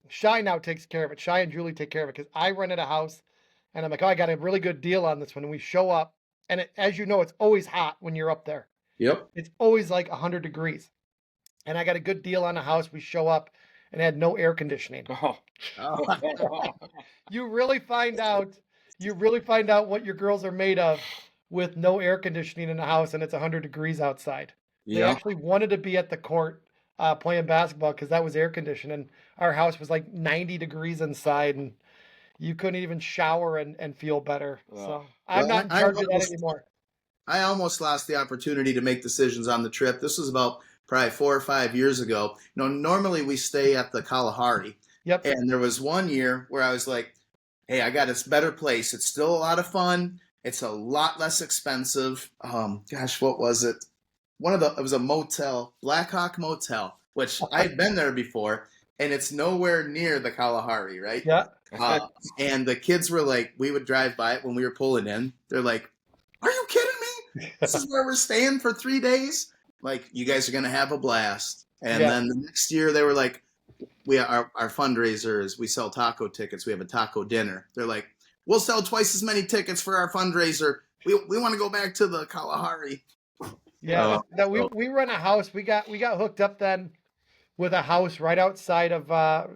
Shy now takes care of it. Shy and Julie take care of it because I rented a house, and I'm like, oh, I got a really good deal on this one. And we show up, and as you know, it's always hot when you're up there. Yep. It's always like 100 degrees. and I got a good deal on a house. We show up and had no air conditioning. Oh. Oh, You really find out what your girls are made of with no air conditioning in the house and it's 100 degrees outside. They yeah. actually wanted to be at the court playing basketball because that was air conditioned, and our house was like 90 degrees inside, and you couldn't even shower and feel better. So I'm Well, not in charge of that anymore. I almost lost the opportunity to make decisions on the trip. This was about probably 4 or 5 years ago. Normally we stay at the Kalahari, Yep. and there was one year where I was like, "Hey, I got this better place. It's still a lot of fun. It's a lot less expensive. Gosh, what was it? It was a motel, Blackhawk Motel, which I had been there before, and it's nowhere near the Kalahari, right? Yeah. And the kids were like, we would drive by it when we were pulling in. They're like, "Are you kidding me? This is where we're staying for 3 days? Like, you guys are gonna have a blast." And Yeah. then the next year they were like, our fundraiser is we sell taco tickets. We have a taco dinner. They're like, "We'll sell twice as many tickets for our fundraiser. We want to go back to the Kalahari." Yeah. That so- we run a house. We got hooked up then with a house right outside of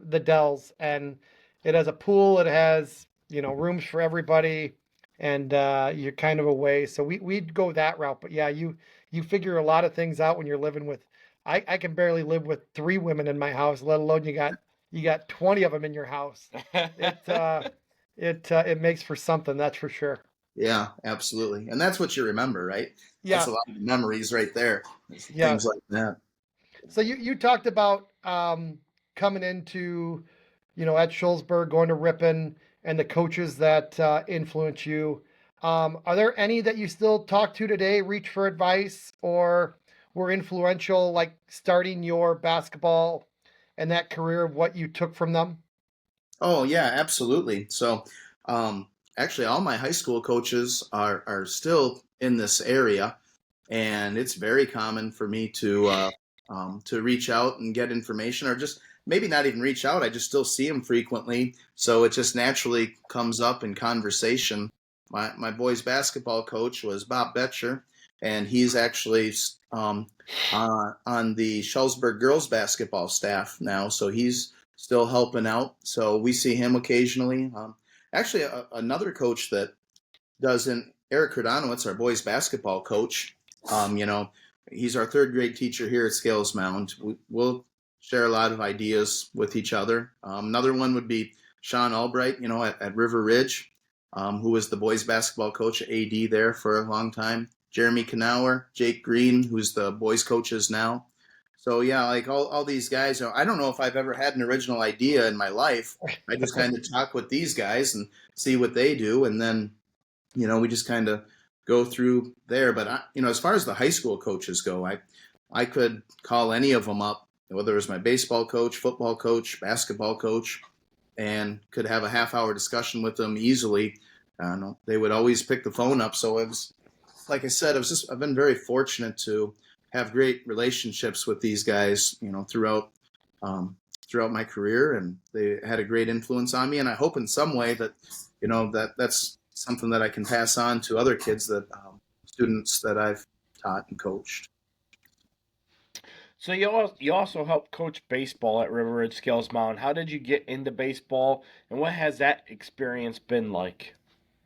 the Dells, and it has a pool. It has rooms for everybody, and you're kind of away. So we'd go that route. But yeah, you figure a lot of things out when you're living with. I can barely live with 3 women in my house, let alone you got 20 of them in your house. It makes for something, that's for sure. Yeah, absolutely. And that's what you remember, right? Yeah. That's a lot of memories right there. Yeah. Things like that. So you talked about coming into, at Schulzberg, going to Ripon, and the coaches that influence you. Are there any that you still talk to today, reach for advice, or were influential, like starting your basketball and that career, what you took from them? Oh yeah, absolutely. So actually all my high school coaches are still in this area, and it's very common for me to reach out and get information, or just maybe not even reach out. I just still see them frequently, so it just naturally comes up in conversation. My boys basketball coach was Bob Betcher, and he's actually on the Schulzberg girls basketball staff now, so he's still helping out. So we see him occasionally. Actually, another coach that doesn't, Eric Kradanowitz, our boys basketball coach. He's our 3rd grade teacher here at Scales Mound. We'll share a lot of ideas with each other. Another one would be Sean Albright, at River Ridge, who was the boys basketball coach, AD there for a long time. Jeremy Knauer, Jake Green, who's the boys coaches now. So yeah, like all these guys, I don't know if I've ever had an original idea in my life. I just kind of talk with these guys and see what they do, and then we just kind of go through there. But as far as the high school coaches go, I could call any of them up, whether it was my baseball coach, football coach, basketball coach, and could have a half-hour discussion with them easily. They would always pick the phone up. So it was, like I said, I've been very fortunate to have great relationships with these guys, throughout my career, and they had a great influence on me. And I hope in some way that, that's something that I can pass on to other kids, that students that I've taught and coached. So you also helped coach baseball at River Ridge Scales Mound. How did you get into baseball, and what has that experience been like?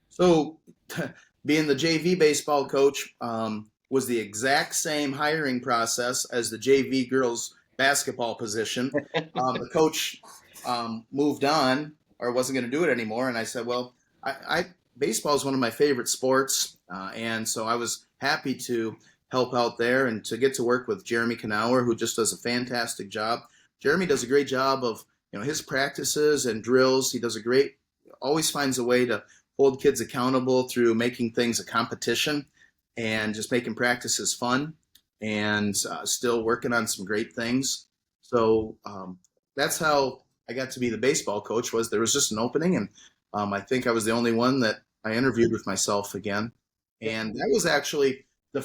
So being the JV baseball coach was the exact same hiring process as the JV girls basketball position. The coach moved on, or wasn't going to do it anymore, and I said, well, baseball is one of my favorite sports, and so I was happy to help out there and to get to work with Jeremy Knauer, who just does a fantastic job. Jeremy does a great job of his practices and drills. He does always finds a way to hold kids accountable through making things a competition and just making practices fun, and still working on some great things. So that's how I got to be the baseball coach. There was just an opening, and I think I was the only one that I interviewed with myself again. And that was actually my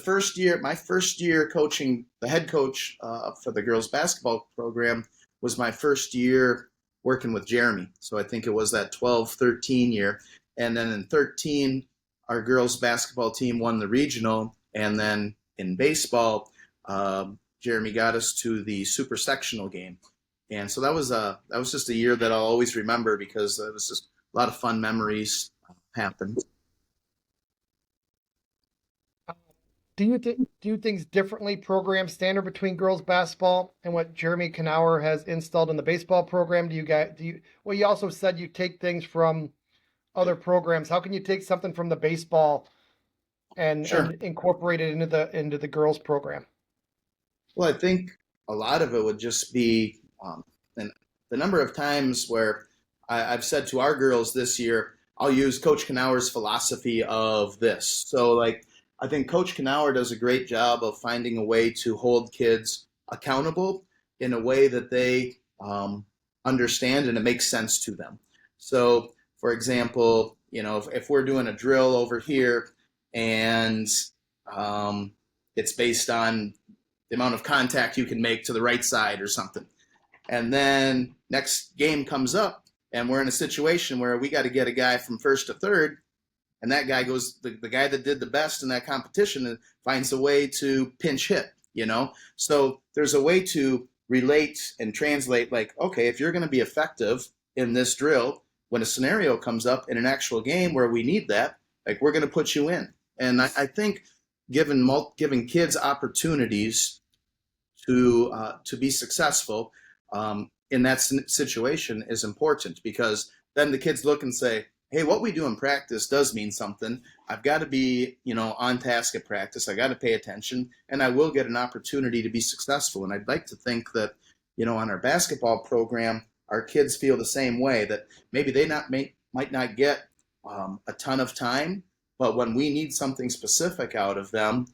first year coaching, the head coach for the girls basketball program was my first year working with Jeremy. So I think it was that 12-13 year. And then in 13, our girls basketball team won the regional. And then in baseball, Jeremy got us to the super sectional game. And so that was just a year that I'll always remember because it was just a lot of fun memories happened. Do you do things differently, program standard between girls basketball and what Jeremy Knauer has installed in the baseball program? Well, you also said you take things from other programs. How can you take something from the baseball and incorporate it into the girls program? Well, I think a lot of it would just be and the number of times where I've said to our girls this year, I'll use Coach Knauer's philosophy of this. So, like, I think Coach Knauer does a great job of finding a way to hold kids accountable in a way that they understand and it makes sense to them. So, for example, if we're doing a drill over here and it's based on the amount of contact you can make to the right side or something, and then next game comes up and we're in a situation where we got to get a guy from first to third, and that guy goes, the guy that did the best in that competition finds a way to pinch hit, So there's a way to relate and translate, like, okay, if you're going to be effective in this drill, when a scenario comes up in an actual game where we need that, like, we're going to put you in. And I think giving kids opportunities to be successful in that situation is important, because then the kids look and say, hey, what we do in practice does mean something. I've got to be, on task at practice. I got to pay attention, and I will get an opportunity to be successful. And I'd like to think that, on our basketball program, our kids feel the same way, that maybe they might not get a ton of time, but when we need something specific out of them,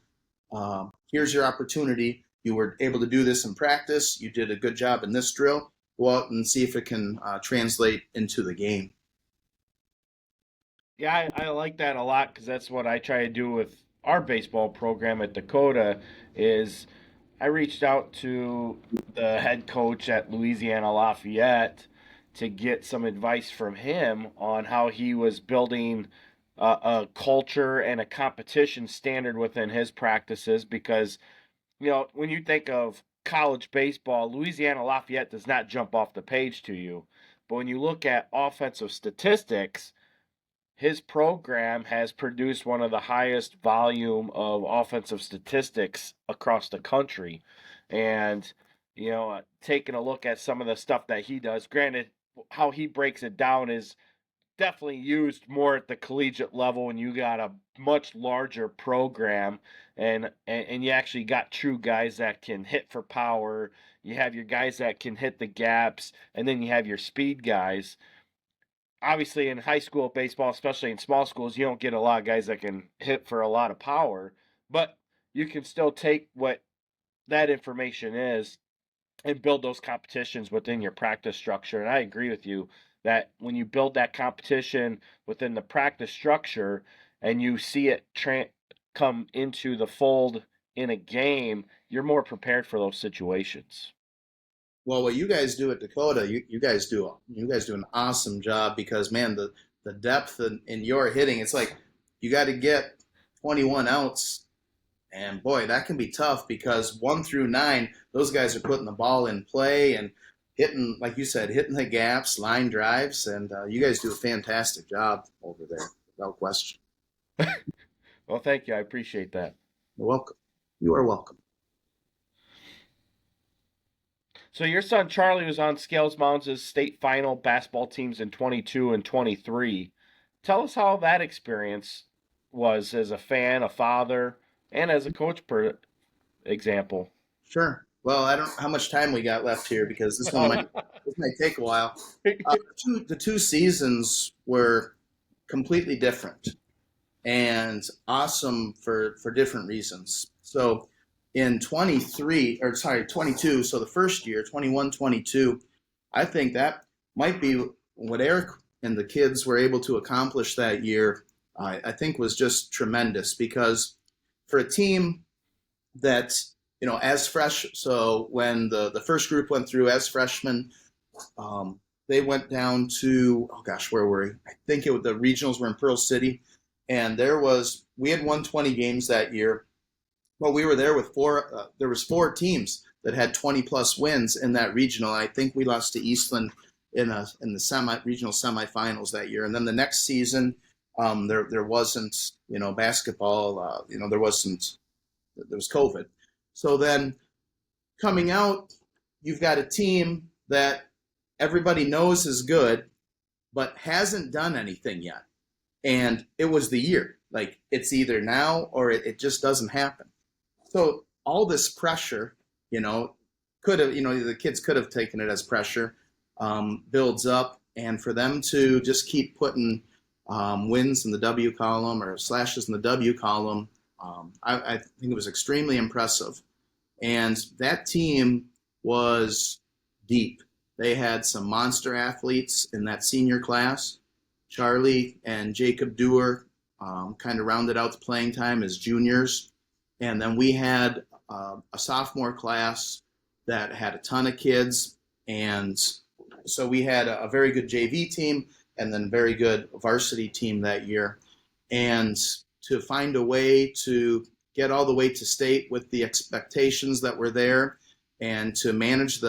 here's your opportunity. You were able to do this in practice. You did a good job in this drill. Go out and see if it can translate into the game. Yeah, I like that a lot because that's what I try to do with our baseball program at Dakota. Is I reached out to the head coach at Louisiana Lafayette to get some advice from him on how he was building a culture and a competition standard within his practices. Because when you think of college baseball, Louisiana Lafayette does not jump off the page to you, but when you look at offensive statistics, his program has produced one of the highest volume of offensive statistics across the country. And, taking a look at some of the stuff that he does, granted, how he breaks it down is definitely used more at the collegiate level when you got a much larger program and you actually got true guys that can hit for power. You have your guys that can hit the gaps, and then you have your speed guys. Obviously in high school baseball, especially in small schools, you don't get a lot of guys that can hit for a lot of power, but you can still take what that information is and build those competitions within your practice structure. And I agree with you that when you build that competition within the practice structure and you see it come into the fold in a game, you're more prepared for those situations. Well, what you guys do at Dakota, you guys do an awesome job, because, man, the depth in your hitting, it's like you got to get 21 outs, and boy, that can be tough, because 1 through 9, those guys are putting the ball in play and hitting, like you said, hitting the gaps, line drives, and you guys do a fantastic job over there, without question. Well, thank you. I appreciate that. You're welcome. You are welcome. So your son Charlie was on Scales Mounds' state final basketball teams in 22 and 23. Tell us how that experience was as a fan, a father, and as a coach, per example. Sure. Well, I don't know how much time we got left here, because this might take a while. The two seasons were completely different and awesome for different reasons. So in 22, so the first year, 21, 22, I think that might be what Eric and the kids were able to accomplish that year. I think was just tremendous, because for a team that's, as fresh, so when the first group went through as freshmen, they went down to, oh gosh, where were we? I think the regionals were in Pearl City, and we had won 20 games that year, Well, we were there with four. There was four teams that had 20+ wins in that regional. I think we lost to Eastland in the regional semifinals that year. And then the next season, there wasn't basketball. There wasn't. There was COVID. So then coming out, you've got a team that everybody knows is good, but hasn't done anything yet. And it was the year. Like, it's either now or it just doesn't happen. So all this pressure, could have, the kids could have taken it as pressure, builds up. And for them to just keep putting wins in the W column or slashes in the W column, I think it was extremely impressive. And that team was deep. They had some monster athletes in that senior class. Charlie and Jacob Dewar kind of rounded out the playing time as juniors. And then we had a sophomore class that had a ton of kids. And so we had a very good JV team and then very good varsity team that year. And to find a way to get all the way to state with the expectations that were there and to manage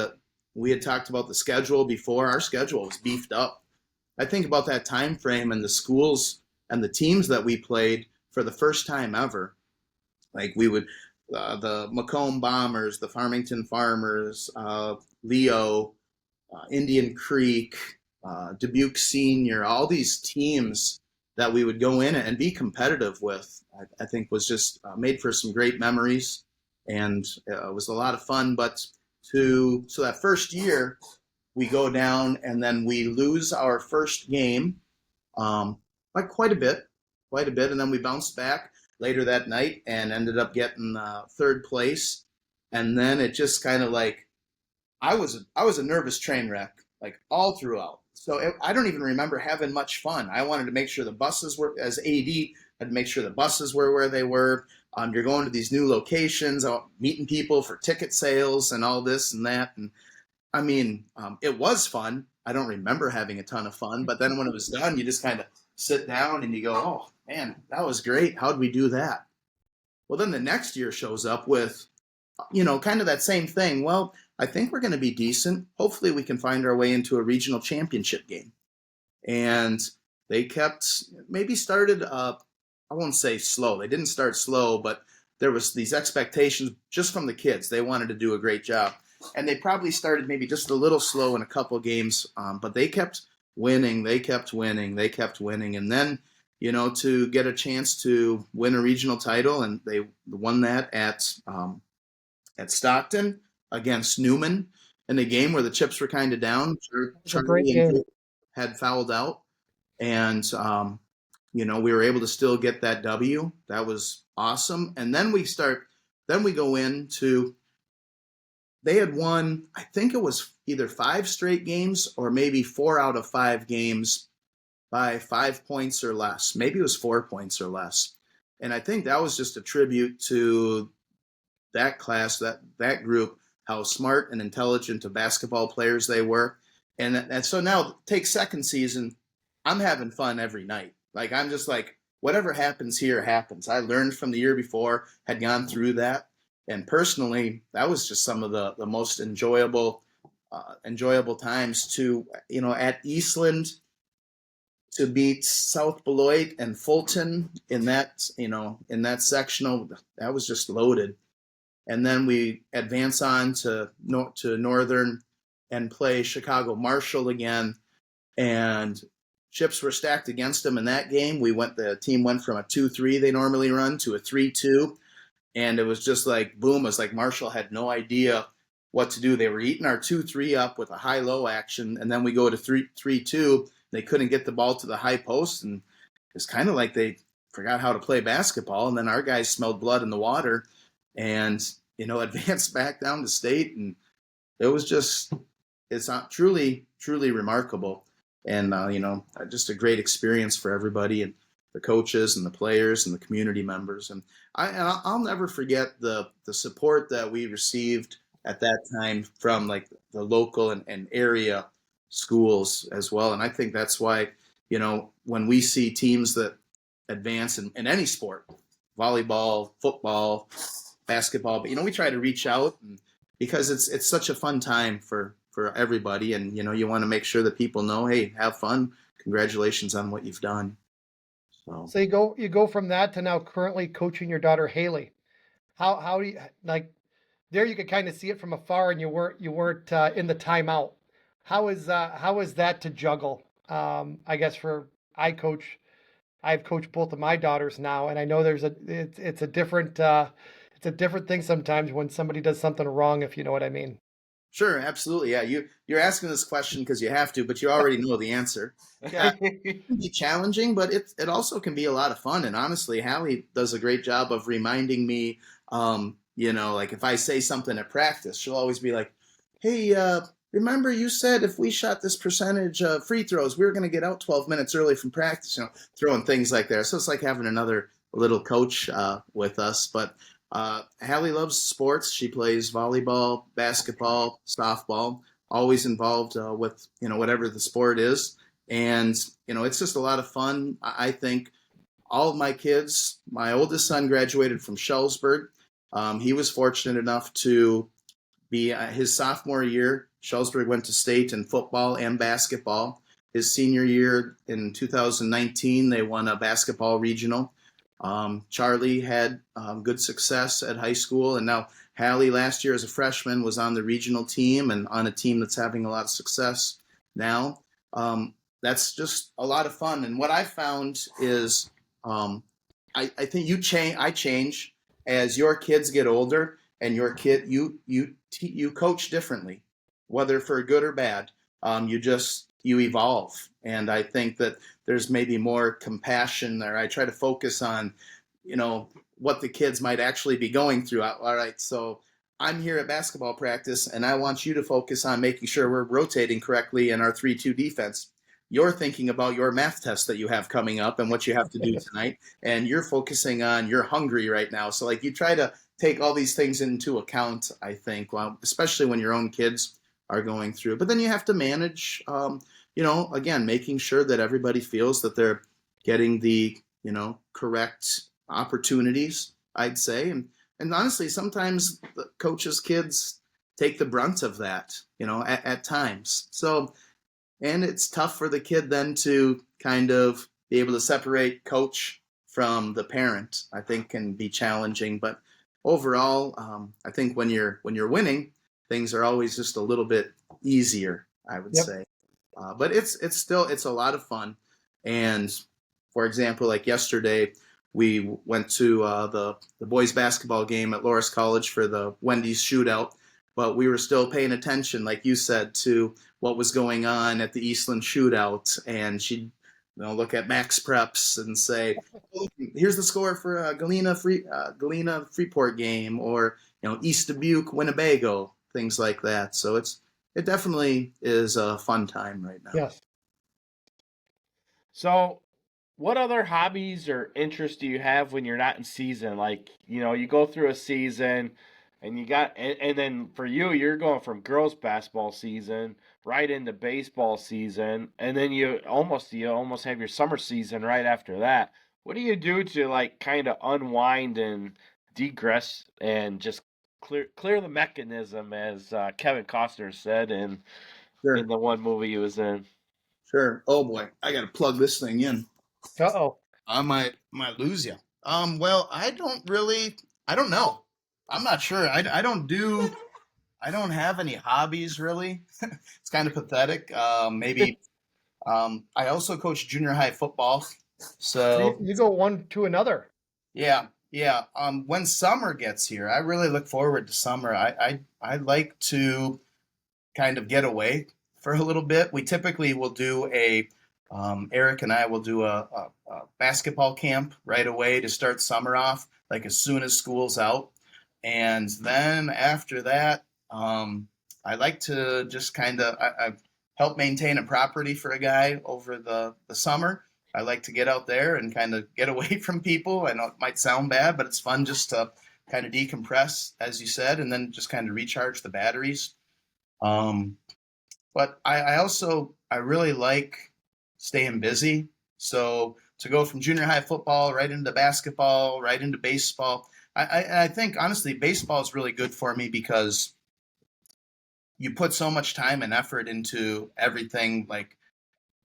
we had talked about the schedule before. Our schedule was beefed up. I think about that time frame and the schools and the teams that we played for the first time ever. Like we would, the Macomb Bombers, the Farmington Farmers, Leo, Indian Creek, Dubuque Senior, all these teams that we would go in and be competitive with, I think was just made for some great memories, and it was a lot of fun. But so that first year, we go down and then we lose our first game, like quite a bit, and then we bounced back later that night and ended up getting third place. And then it just kind of like, I was a nervous train wreck, like all throughout. So I don't even remember having much fun. I wanted to make sure the buses were, as AD, I'd make sure the buses were where they were. You're going to these new locations, meeting people for ticket sales and all this and that. And I mean, it was fun. I don't remember having a ton of fun, but then when it was done, you just kind of sit down and you go, oh man, that was great. How'd we do that? Well, then the next year shows up with, kind of that same thing. Well, I think we're going to be decent. Hopefully we can find our way into a regional championship game. And they started, I won't say slow. They didn't start slow, but there was these expectations just from the kids. They wanted to do a great job. And they probably started maybe just a little slow in a couple games, but they kept winning. They kept winning. And then, to get a chance to win a regional title, and they won that at Stockton against Newman in a game where the chips were kind of down. Charlie and Jake had fouled out, and we were able to still get that W. That was awesome. And then we go into, they had won, I think it was either 5 straight games or maybe 4 out of 5 games by 5 points or less. Maybe it was 4 points or less. And I think that was just a tribute to that class, that group, how smart and intelligent of basketball players they were. And so now take second season, I'm having fun every night. Like, I'm just like, whatever happens here happens. I learned from the year before, had gone through that. And personally, that was just some of the most enjoyable times to, at Eastland, to beat South Beloit and Fulton in that sectional, that was just loaded. And then we advance on to Northern and play Chicago Marshall again. And chips were stacked against them in that game. The team went from a 2-3 they normally run to a 3-2. And it was just like, boom, it was like Marshall had no idea what to do. They were eating our 2-3 up with a high-low action. And then we go to 3-2. They couldn't get the ball to the high post. And it's kind of like they forgot how to play basketball. And then our guys smelled blood in the water and, advanced back down to state. And it was it's not truly, truly remarkable. And, just a great experience for everybody and the coaches and the players and the community members. And I'll never forget the support that we received at that time from like the local and area schools as well. And I think that's why, when we see teams that advance in any sport, volleyball, football, basketball. But, we try to reach out because it's such a fun time for everybody. And, you want to make sure that people know, hey, have fun. Congratulations on what you've done. So you go from that to now currently coaching your daughter Haley. How do you like? There you could kind of see it from afar, and you weren't in the timeout. How is that to juggle? I guess I've coached both of my daughters now, and I know it's a different thing sometimes when somebody does something wrong, if you know what I mean. Sure, absolutely. Yeah, you're asking this question because you have to, but you already know the answer. Yeah. It can be challenging, but it also can be a lot of fun. And honestly, Hallie does a great job of reminding me. Like if I say something at practice, she'll always be like, "Hey, remember you said if we shot this percentage of free throws, we were going to get out 12 minutes early from practice." Throwing things like that. So it's like having another little coach with us, but. Hallie loves sports. She plays volleyball, basketball, softball, always involved with, whatever the sport is. And, it's just a lot of fun. I think all of my kids, my oldest son graduated from Schellsburg. He was fortunate enough to be his sophomore year. Schellsburg went to state in football and basketball. His senior year in 2019, they won a basketball regional. Charlie had good success at high school, and now Hallie last year as a freshman was on the regional team and on a team that's having a lot of success now. That's just a lot of fun. And what I found is I think I change as your kids get older, and your kid you coach differently, whether for good or bad. You evolve, and I think that there's maybe more compassion there. I try to focus on, what the kids might actually be going through. All right, so I'm here at basketball practice, and I want you to focus on making sure we're rotating correctly in our 3-2 defense. You're thinking about your math test that you have coming up and what you have to do tonight, and you're focusing on you're hungry right now. So like you try to take all these things into account, I think, especially when your own kids are going through. But then you have to manage, again, making sure that everybody feels that they're getting the, correct opportunities, I'd say. And honestly, sometimes the coaches' kids take the brunt of that, at times. So, and it's tough for the kid then to kind of be able to separate coach from the parent, I think can be challenging. But overall, I think when you're winning, things are always just a little bit easier, I would say. But it's a lot of fun. And for example, like yesterday, we went to the boys basketball game at Loras College for the Wendy's shootout, but we were still paying attention, like you said, to what was going on at the Eastland shootout. And she'd look at Max Preps and say, oh, here's the score for Galena Freeport game, or East Dubuque Winnebago, things like that. So it definitely is a fun time right now. Yes. So, what other hobbies or interests do you have when you're not in season? Like, you go through a season and and then for you're going from girls basketball season right into baseball season, and then you almost have your summer season right after that. What do you do to like kind of unwind and degress and just clear the mechanism, as Kevin Costner said in the one movie he was in? Sure. Oh boy, I got to plug this thing in. Uh-oh. I might lose you. Well, I don't know. I'm not sure. I don't have any hobbies really. It's kind of pathetic. Maybe I also coach junior high football. So you go one to another. Yeah. When summer gets here, I really look forward to summer. I like to kind of get away for a little bit. We typically will do Eric and I will do a basketball camp right away to start summer off, like as soon as school's out. And then after that, I like to just kind of I help maintain a property for a guy over the summer. I like to get out there and kind of get away from people. I know it might sound bad, but it's fun just to kind of decompress, as you said, and then just kind of recharge the batteries. But I really like staying busy. So to go from junior high football right into basketball, right into baseball, I think honestly, baseball is really good for me because you put so much time and effort into everything, like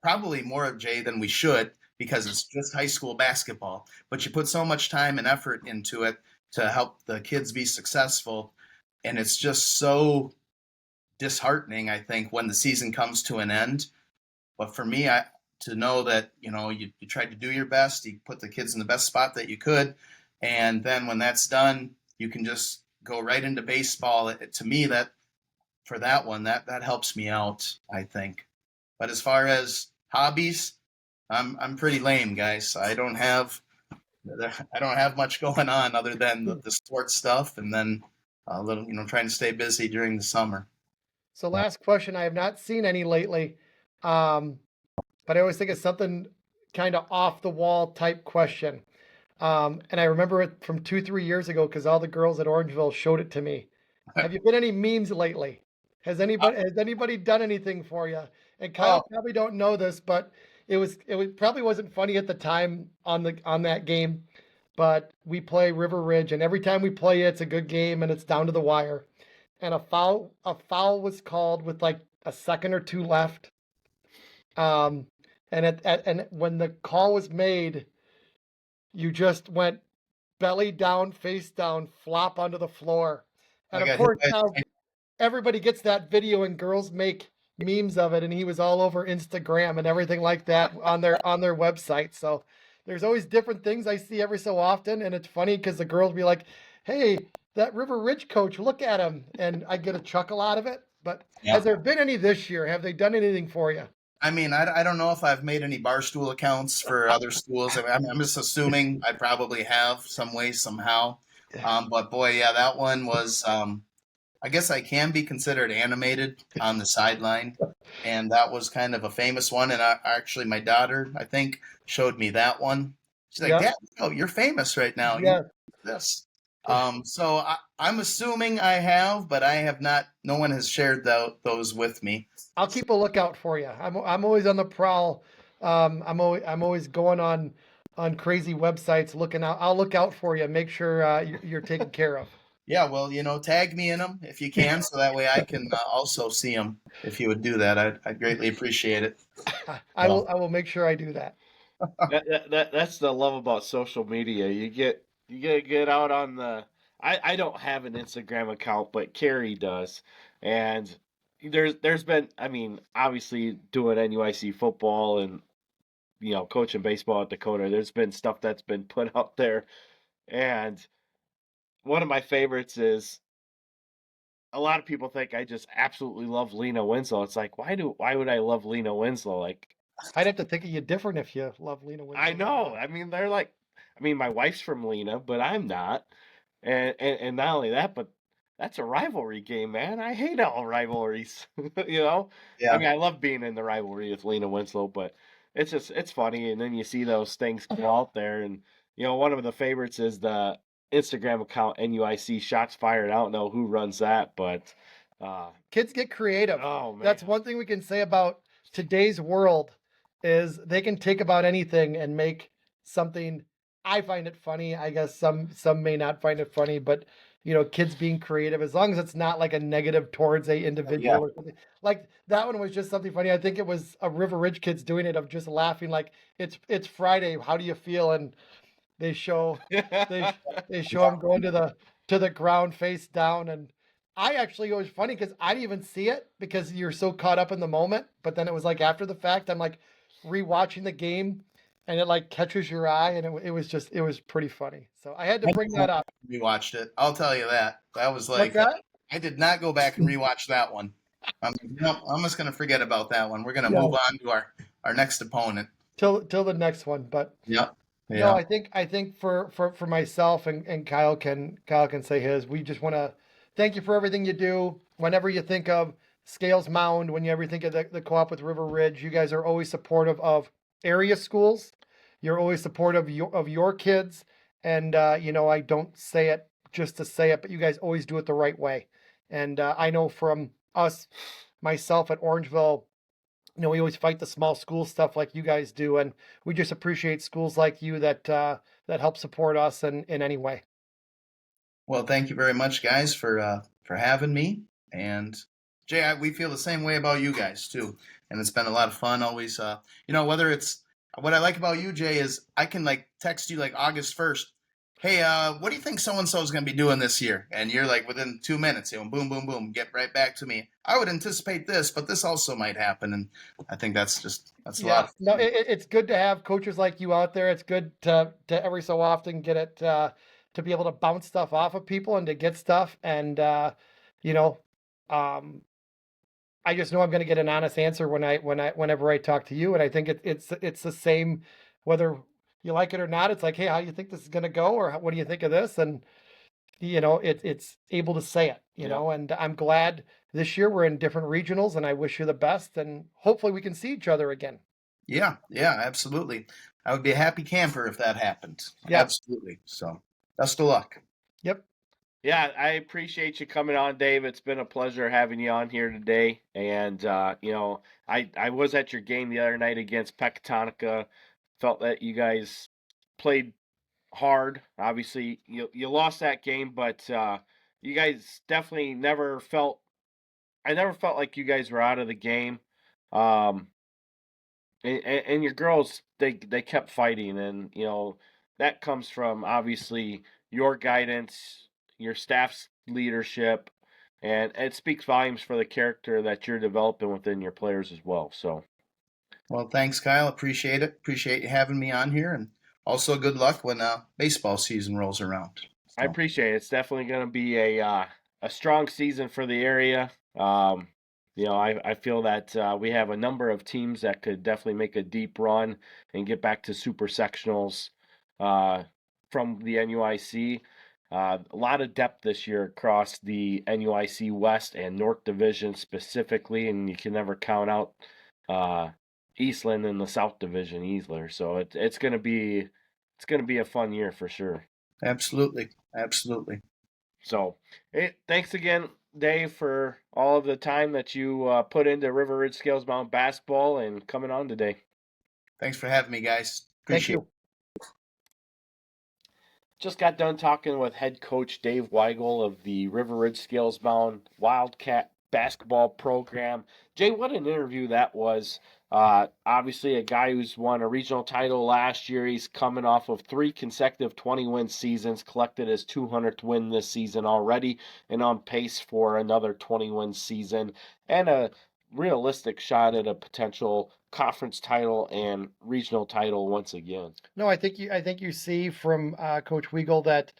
probably more, Jay, than we should, because it's just high school basketball. But you put so much time and effort into it to help the kids be successful. And it's just so disheartening, I think, when the season comes to an end. But for me, to know that, you tried to do your best, you put the kids in the best spot that you could. And then when that's done, you can just go right into baseball. To me, that for that one, that helps me out, I think. But as far as hobbies, I'm pretty lame, guys. I don't have much going on other than the sports stuff, and then a little, trying to stay busy during the summer. So last question, I have not seen any lately, um, but I always think it's something kind of off the wall type question. And I remember it from 2, 3 years ago because all the girls at Orangeville showed it to me. Have you been any memes lately? Has anybody done anything for you? And Kyle Oh, probably don't know this, but it was probably wasn't funny at the time on that game, but we play River Ridge, and every time we play it, it's a good game, and it's down to the wire. And a foul was called with like a second or two left. Um, and when the call was made, you just went belly down, face down, flop onto the floor. And I of got hit course, by. now everybody gets that video and girls make memes of it. And he was all over Instagram and everything like that on their website. So there's always different things I see every so often. And it's funny because the girls be like, hey, that River Ridge coach, look at him. And I get a chuckle out of it. But has Yeah. there been any this year? Have they done anything for you? I mean, I don't know if I've made any barstool accounts for other schools. I'm just assuming I probably have some way, somehow. But boy, yeah, that one was. I guess I can be considered animated on the sideline, and that was kind of a famous one. And actually, my daughter, I think, showed me that one. She's like, Yeah. "Dad, oh, you're famous right now. You Yeah. this." So I'm assuming I have, but I have not. No one has shared those with me. I'll keep a lookout for you. I'm always on the prowl. I'm always going on crazy websites looking out. I'll look out for you. Make sure you're taken care of. Yeah, well, tag me in them if you can, so that way I can also see them. If you would do that, I'd greatly appreciate it. I will. I will make sure I do that. That's the love about social media. You get out on the. I don't have an Instagram account, but Carrie does, and there's been, I mean, obviously doing NUIC football and coaching baseball at Dakota. There's been stuff that's been put out there, and one of my favorites is a lot of people think I just absolutely love Lena Winslow. It's like why would I love Lena Winslow? Like, I'd have to think of you different if you love Lena Winslow. I know. I mean, they're like, I mean, my wife's from Lena, but I'm not. And not only that, but that's a rivalry game, man. I hate all rivalries. you know? I Yeah. mean, I love being in the rivalry with Lena Winslow, but it's funny. And then you see those things go out there. And, one of the favorites is the Instagram account NUIC Shots Fired. I don't know who runs that, but Kids get creative. oh, man. That's one thing we can say about today's world is they can take about anything and make something. I find it funny. I guess some may not find it funny, but kids being creative, as long as it's not like a negative towards a individual or something. Like that one was just something funny. I think it was a River Ridge kids doing it of just laughing like it's Friday. How do you feel? And they show they show him going to the ground face down. And I actually, it was funny because I didn't even see it because you're so caught up in the moment. But then it was like after the fact, I'm like rewatching the game, and it like catches your eye, and it was pretty funny. So I had to bring that up. Rewatched it. I'll tell you that. That was What's like that? I did not go back and rewatch that one. No, I'm just gonna forget about that one. We're gonna Yeah. move on to our next opponent. Till the next one. But Yep. no, Yeah. I think for myself and Kyle can say his. We just want to thank you for everything you do. Whenever you think of Scales Mound, when you ever think of the co-op with River Ridge, you guys are always supportive of area schools. You're always supportive of your kids, and I don't say it just to say it, but you guys always do it the right way. And I know from us, myself at Orangeville, we always fight the small school stuff like you guys do, and we just appreciate schools like you that help support us in any way. Well, thank you very much, guys, for having me. And Jay, we feel the same way about you guys too. And it's been a lot of fun. Always, whether it's what I like about you, Jay, is I can like text you like August 1st. Hey, what do you think so and so is going to be doing this year? And you're like within 2 minutes, boom, boom, boom, get right back to me. I would anticipate this, but this also might happen. And I think that's a lot of No, fun. it's good to have coaches like you out there. It's good to every so often get it to be able to bounce stuff off of people and to get stuff. And you know, um, I just know I'm going to get an honest answer whenever I talk to you. And I think it's the same whether you like it or not. It's like, hey, how do you think this is going to go, or what do you think of this? And it's able to say it. Yeah. And I'm glad this year we're in different regionals, and I wish you the best. And hopefully we can see each other again. Yeah, absolutely. I would be a happy camper if that happened. Yeah. Absolutely. So, best of luck. Yep. Yeah, I appreciate you coming on, Dave. It's been a pleasure having you on here today. And I was at your game the other night against Pecatonica. Felt that you guys played hard. Obviously, you lost that game, but you guys definitely never felt. I never felt like you guys were out of the game. Um, and your girls, they kept fighting, and that comes from obviously your guidance, your staff's leadership, and it speaks volumes for the character that you're developing within your players as well. So Well, thanks, Kyle. Appreciate it. Appreciate you having me on here, and also good luck when baseball season rolls around. I So, appreciate it. It's definitely going to be a strong season for the area. I feel that we have a number of teams that could definitely make a deep run and get back to super sectionals from the NUIC. A lot of depth this year across the NUIC West and North Division specifically, and you can never count out Eastland in the South Division either. So it's going to be a fun year for sure. absolutely. Absolutely. So, thanks again, Dave, for all of the time that you put into River Ridge Scales Mountain basketball and coming on today. Thanks for having me, guys. Thank Appreciate you. Just got done talking with head coach Dave Wiegel of the River Ridge Scales Mountain Wildcat basketball program. Jay, what an interview that was. Obviously, a guy who's won a regional title last year. He's coming off of 3 consecutive 20-win seasons, collected his 200th win this season already, and on pace for another 20-win season, and a realistic shot at a potential conference title and regional title once again. No, I think you see from Coach Wiegel that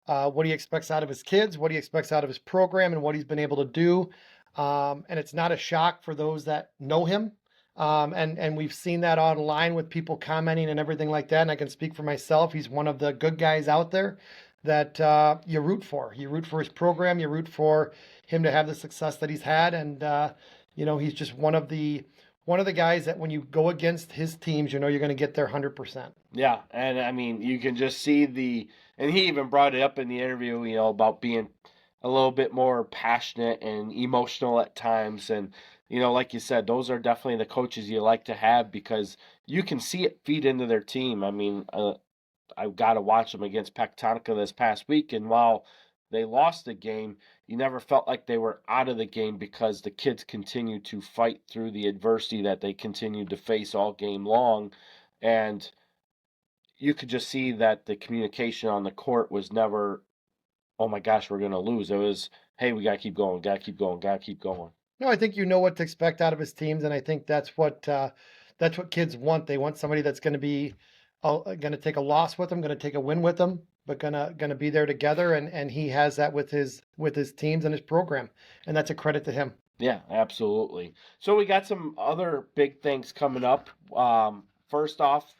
what he expects out of his kids, what he expects out of his program, and what he's been able to do. And it's not a shock for those that know him. And we've seen that online with people commenting and everything like that. And I can speak for myself. He's one of the good guys out there that you root for. You root for his program. You root for him to have the success that he's had. And he's just one of the guys that when you go against his teams, you're going to get there 100%. Yeah, and I mean, you can just see and he even brought it up in the interview, about being a little bit more passionate and emotional at times. And, like you said, those are definitely the coaches you like to have because you can see it feed into their team. I mean, I've got to watch them against Pecatonica this past week, and while they lost the game, you never felt like they were out of the game because the kids continued to fight through the adversity that they continued to face all game long. And you could just see that the communication on the court was never, oh my gosh, we're going to lose. It was, hey, we got to keep going, got to keep going, got to keep going. No, I think you know what to expect out of his teams, and I think that's what kids want. They want somebody that's going to be going to take a loss with them, going to take a win with them, but going to be there together. And he has that with his teams and his program, and that's a credit to him. Yeah, absolutely. So we got some other big things coming up. First off,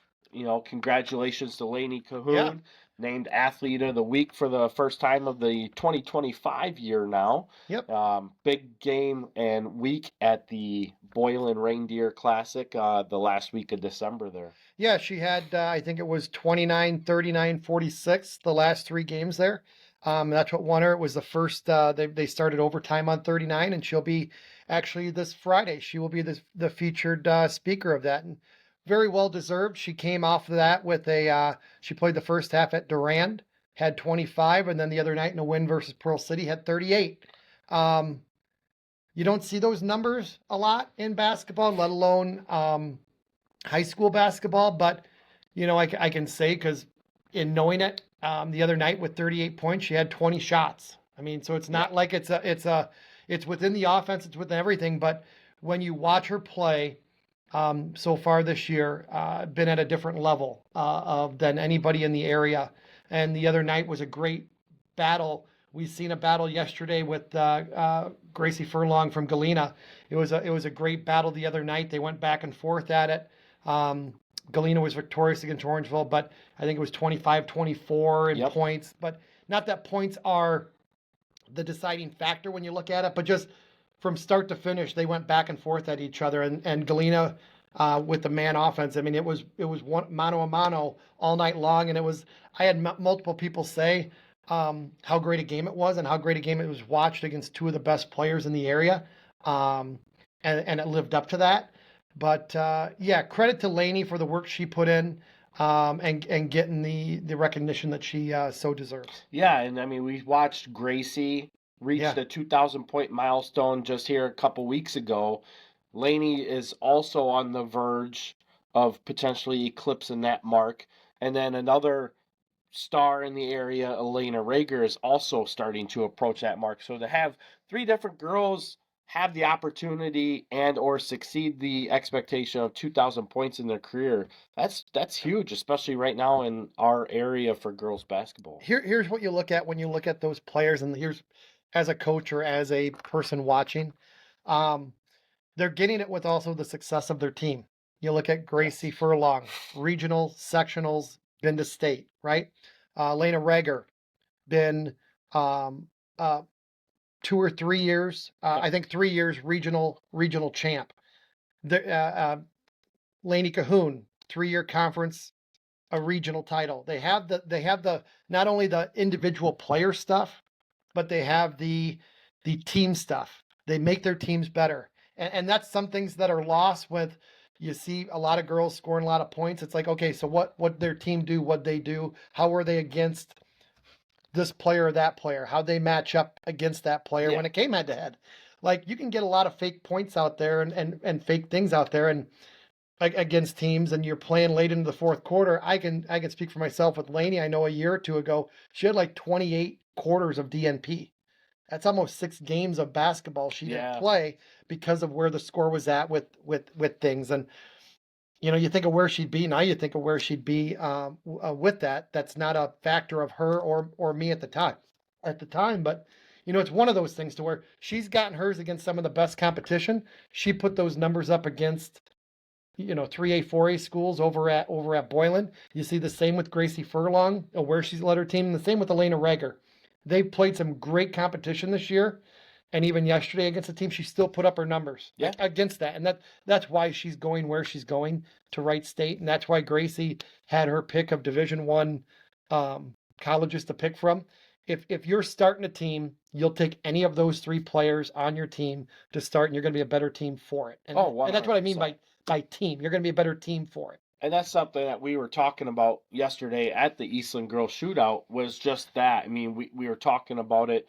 congratulations to Lainey Cahoon, Yeah. named Athlete of the Week for the first time of the 2025 year now. Yep. Big game and week at the Boylan Reindeer Classic the last week of December there. Yeah, she had I think it was 29, 39, 46 the last 3 games there. That's what won her. It was the first. They started overtime on 39, and she'll be actually this Friday. She will be the featured speaker of that, and very well deserved. She came off of that with she played the first half at Durand, had 25, and then the other night in a win versus Pearl City had 38. You don't see those numbers a lot in basketball, let alone high school basketball. But I can say, because in knowing it, the other night with 38 points, she had 20 shots. I mean, so it's not like it's within the offense, it's within everything. But when you watch her play so far this year, been at a different level than anybody in the area. And the other night was a great battle. We've seen a battle yesterday with Gracie Furlong from Galena. It was a great battle the other night. They went back and forth at it. Galena was victorious against Orangeville, but I think it was 25-24 in points. But not that points are the deciding factor when you look at it, but just from start to finish, they went back and forth at each other. And Galena with the man offense, I mean, it was one mano a mano all night long. And I had multiple people say how great a game it was and how great a game it was watched against two of the best players in the area. And it lived up to that. But credit to Lainey for the work she put in and getting the recognition that she so deserves. Yeah, and I mean, we watched Gracie reach the 2,000 point milestone just here a couple weeks ago. Lainey is also on the verge of potentially eclipsing that mark. And then another star in the area, Elena Rager, is also starting to approach that mark. So to have three different girls have the opportunity and or succeed the expectation of 2,000 points in their career, that's huge, especially right now in our area for girls basketball. Here's what you look at when you look at those players, and here's as a coach or as a person watching, they're getting it with also the success of their team. You look at Gracie Furlong, regional, sectionals, been to state, right? Lena Rager, been 2 or 3 years, I think 3 years regional champ. Laney Cahoon, 3-year conference, a regional title. They have the not only the individual player stuff, but they have the team stuff. They make their teams better. And that's some things that are lost with, you see a lot of girls scoring a lot of points. It's like, okay, so what their team do, what they do, how were they against this player or that player, how they match up against that player when it came head to head. Like, you can get a lot of fake points out there and fake things out there and against teams, and you're playing late into the fourth quarter. I can speak for myself with Lainey. I know a year or two ago, she had like 28 quarters of DNP. That's almost 6 games of basketball she didn't play because of where the score was at with things. And you think of where she'd be. Now you think of where she'd be with that. That's not a factor of her or me at the time. But it's one of those things to where she's gotten hers against some of the best competition. She put those numbers up against 3A, 4A schools over at Boylan. You see the same with Gracie Furlong, where she's led her team, and the same with Elena Rager. They've played some great competition this year. And even yesterday against the team, she still put up her numbers against that. And that's why she's going where she's going to Wright State. And that's why Gracie had her pick of Division I colleges to pick from. If you're starting a team, you'll take any of those 3 players on your team to start, and you're going to be a better team for it. And, and that's what I mean by team. You're going to be a better team for it. And that's something that we were talking about yesterday at the Eastland Girls Shootout, was just that. I mean, we were talking about it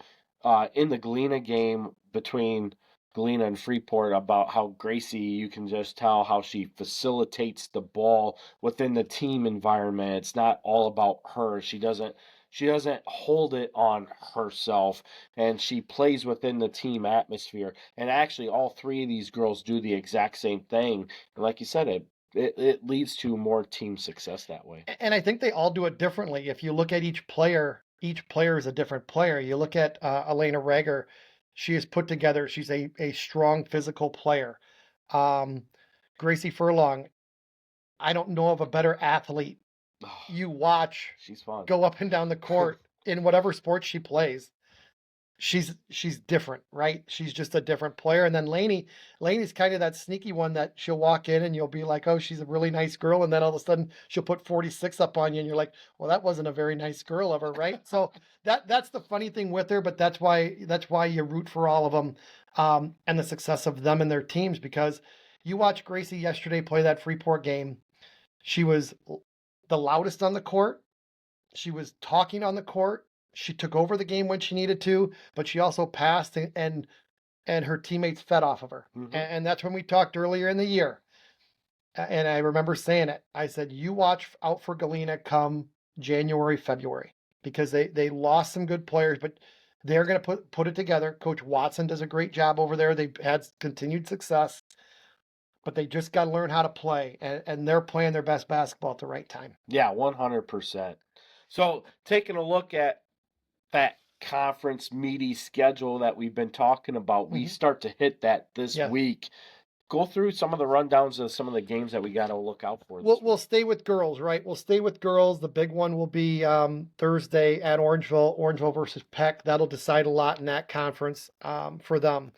in the Galena game between Galena and Freeport about how Gracie, you can just tell how she facilitates the ball within the team environment. It's not all about her. She doesn't hold it on herself, and she plays within the team atmosphere. And actually, all 3 of these girls do the exact same thing. And like you said, it leads to more team success that way. And I think they all do it differently. If you look at each player is a different player. You look at Elena Rager, she is put together. She's a strong physical player. Gracie Furlong, I don't know of a better athlete you watch. She's fun. Go up and down the court in whatever sport she plays. She's different, right? She's just a different player. And then Laney's kind of that sneaky one that she'll walk in and you'll be like, oh, she's a really nice girl. And then all of a sudden she'll put 46 up on you and you're like, well, that wasn't a very nice girl of her, right? So that's the funny thing with her, but that's why you root for all of them and the success of them and their teams, because you watch Gracie yesterday play that Freeport game. She was the loudest on the court. She was talking on the court. She took over the game when she needed to, but she also passed and her teammates fed off of her. And that's when we talked earlier in the year. And I remember saying it. I said, you watch out for Galena come January, February, because they lost some good players, but they're going to put it together. Coach Watson does a great job over there. They've had continued success, but they just got to learn how to play, and they're playing their best basketball at the right time. Yeah, 100%. So taking a look at that conference meaty schedule that we've been talking about, we start to hit that this week. Go through some of the rundowns of some of the games that we got to look out for. We'll stay with girls, right? We'll stay with girls. The big one will be Thursday at Orangeville versus Peck. That'll decide a lot in that conference for them.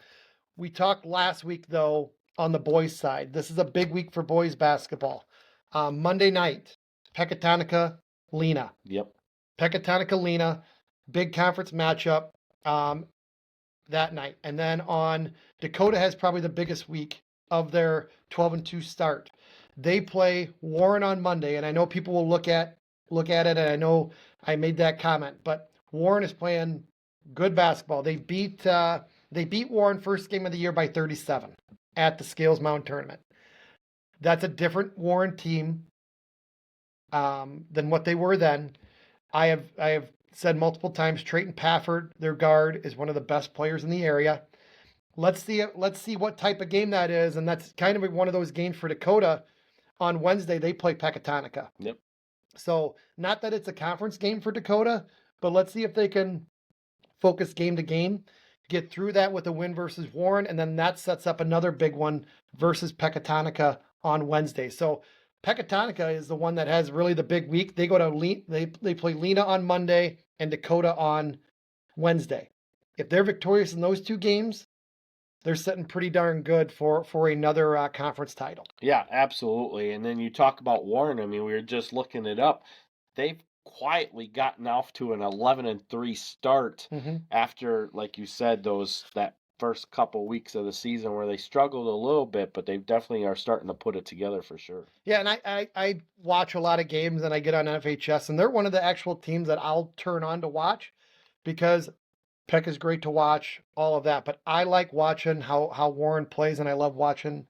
We talked last week, though, on the boys' side. This is a big week for boys basketball. Monday night, Pecatonica, Lena. Yep. Pecatonica, Lena, big conference matchup that night. And then on Dakota has probably the biggest week of their 12-2 start. They play Warren on Monday, and I know people will look at it, and I know I made that comment, but Warren is playing good basketball. They beat Warren first game of the year by 37 at the Scales Mountain tournament. That's a different Warren team than what they were then. I have said multiple times, Trayton Pafford, their guard, is one of the best players in the area. Let's see what type of game that is, and that's kind of one of those games for Dakota. On Wednesday, they play Pecatonica. Yep. So not that it's a conference game for Dakota, but let's see if they can focus game to game, get through that with a win versus Warren, and then that sets up another big one versus Pecatonica on Wednesday. So Pecatonica is the one that has really the big week. They go to they play Lena on Monday and Dakota on Wednesday. If they're victorious in those two games, they're sitting pretty darn good for another conference title. Yeah, absolutely. And then you talk about Warren. I mean, we were just looking it up. They've quietly gotten off to an 11-3 start after, like you said, that first couple weeks of the season where they struggled a little bit, but they definitely are starting to put it together for sure. Yeah, and I watch a lot of games, and I get on FHS, and they're one of the actual teams that I'll turn on to watch because Peck is great to watch, all of that. But I like watching how Warren plays, and I love watching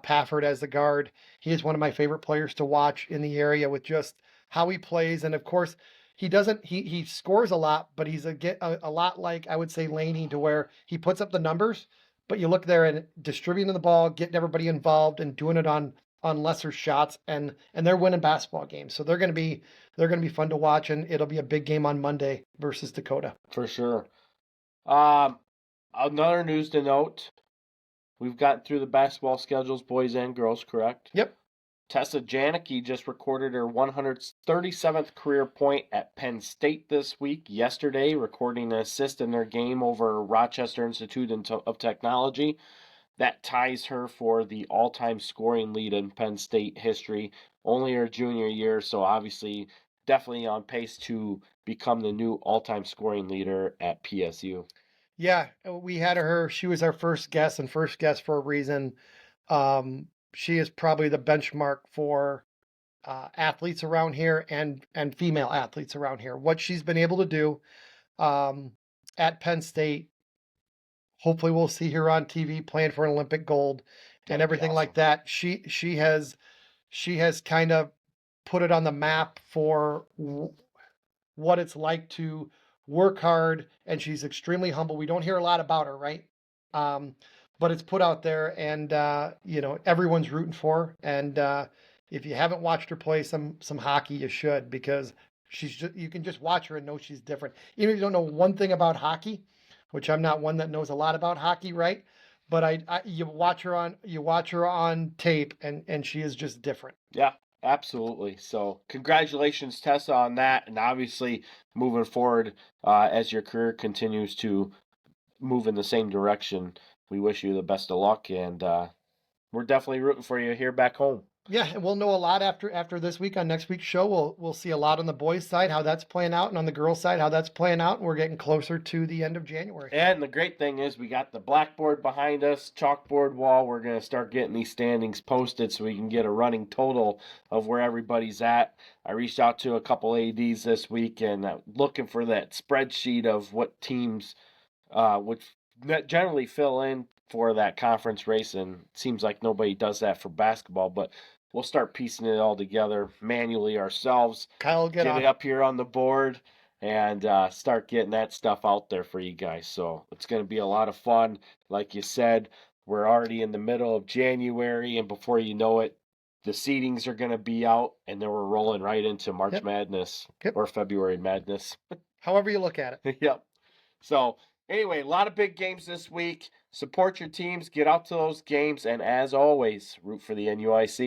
Pafford as the guard. He is one of my favorite players to watch in the area with just how he plays. And of course, he scores a lot, but he's a lot like, I would say, Laney, to where he puts up the numbers, but you look there and distributing the ball, getting everybody involved, and doing it on lesser shots, and they're winning basketball games. So they're going to be fun to watch, and it'll be a big game on Monday versus Dakota. For sure. Another news to note, we've gotten through the basketball schedules, boys and girls, correct? Yep. Tessa Janicki just recorded her 137th career point at Penn State this week, yesterday, recording an assist in their game over Rochester Institute of Technology. That ties her for the all-time scoring lead in Penn State history, only her junior year, so obviously definitely on pace to become the new all-time scoring leader at PSU. Yeah, we had her. She was our first guest, and first guest for a reason. She is probably the benchmark for athletes around here and female athletes around here. What she's been able to do at Penn State. Hopefully, we'll see her on TV playing for an Olympic gold and everything like that. She has kind of put it on the map for what it's like to work hard, and she's extremely humble. We don't hear a lot about her, right? But it's put out there, and everyone's rooting for her. And if you haven't watched her play some hockey, you should, because you can just watch her and know she's different. Even if you don't know one thing about hockey, which I'm not one that knows a lot about hockey, right? But you watch her on tape, and she is just different. Yeah. Absolutely. So congratulations, Tessa, on that. And obviously moving forward, as your career continues to move in the same direction, we wish you the best of luck. And we're definitely rooting for you here back home. Yeah, and we'll know a lot after this week. On next week's show, we'll see a lot on the boys' side, how that's playing out, and on the girls' side, how that's playing out. And we're getting closer to the end of January. And the great thing is we got the blackboard behind us, chalkboard wall. We're going to start getting these standings posted so we can get a running total of where everybody's at. I reached out to a couple ADs this week and looking for that spreadsheet of what teams would generally fill in for that conference race. And it seems like nobody does that for basketball, but we'll start piecing it all together manually ourselves. Kyle will get it up here on the board and start getting that stuff out there for you guys. So it's going to be a lot of fun. Like you said, we're already in the middle of January, and before you know it, the seedings are going to be out, and then we're rolling right into March Madness or February Madness. However you look at it. Yep. So anyway, a lot of big games this week. Support your teams, get out to those games, and as always, root for the NUIC.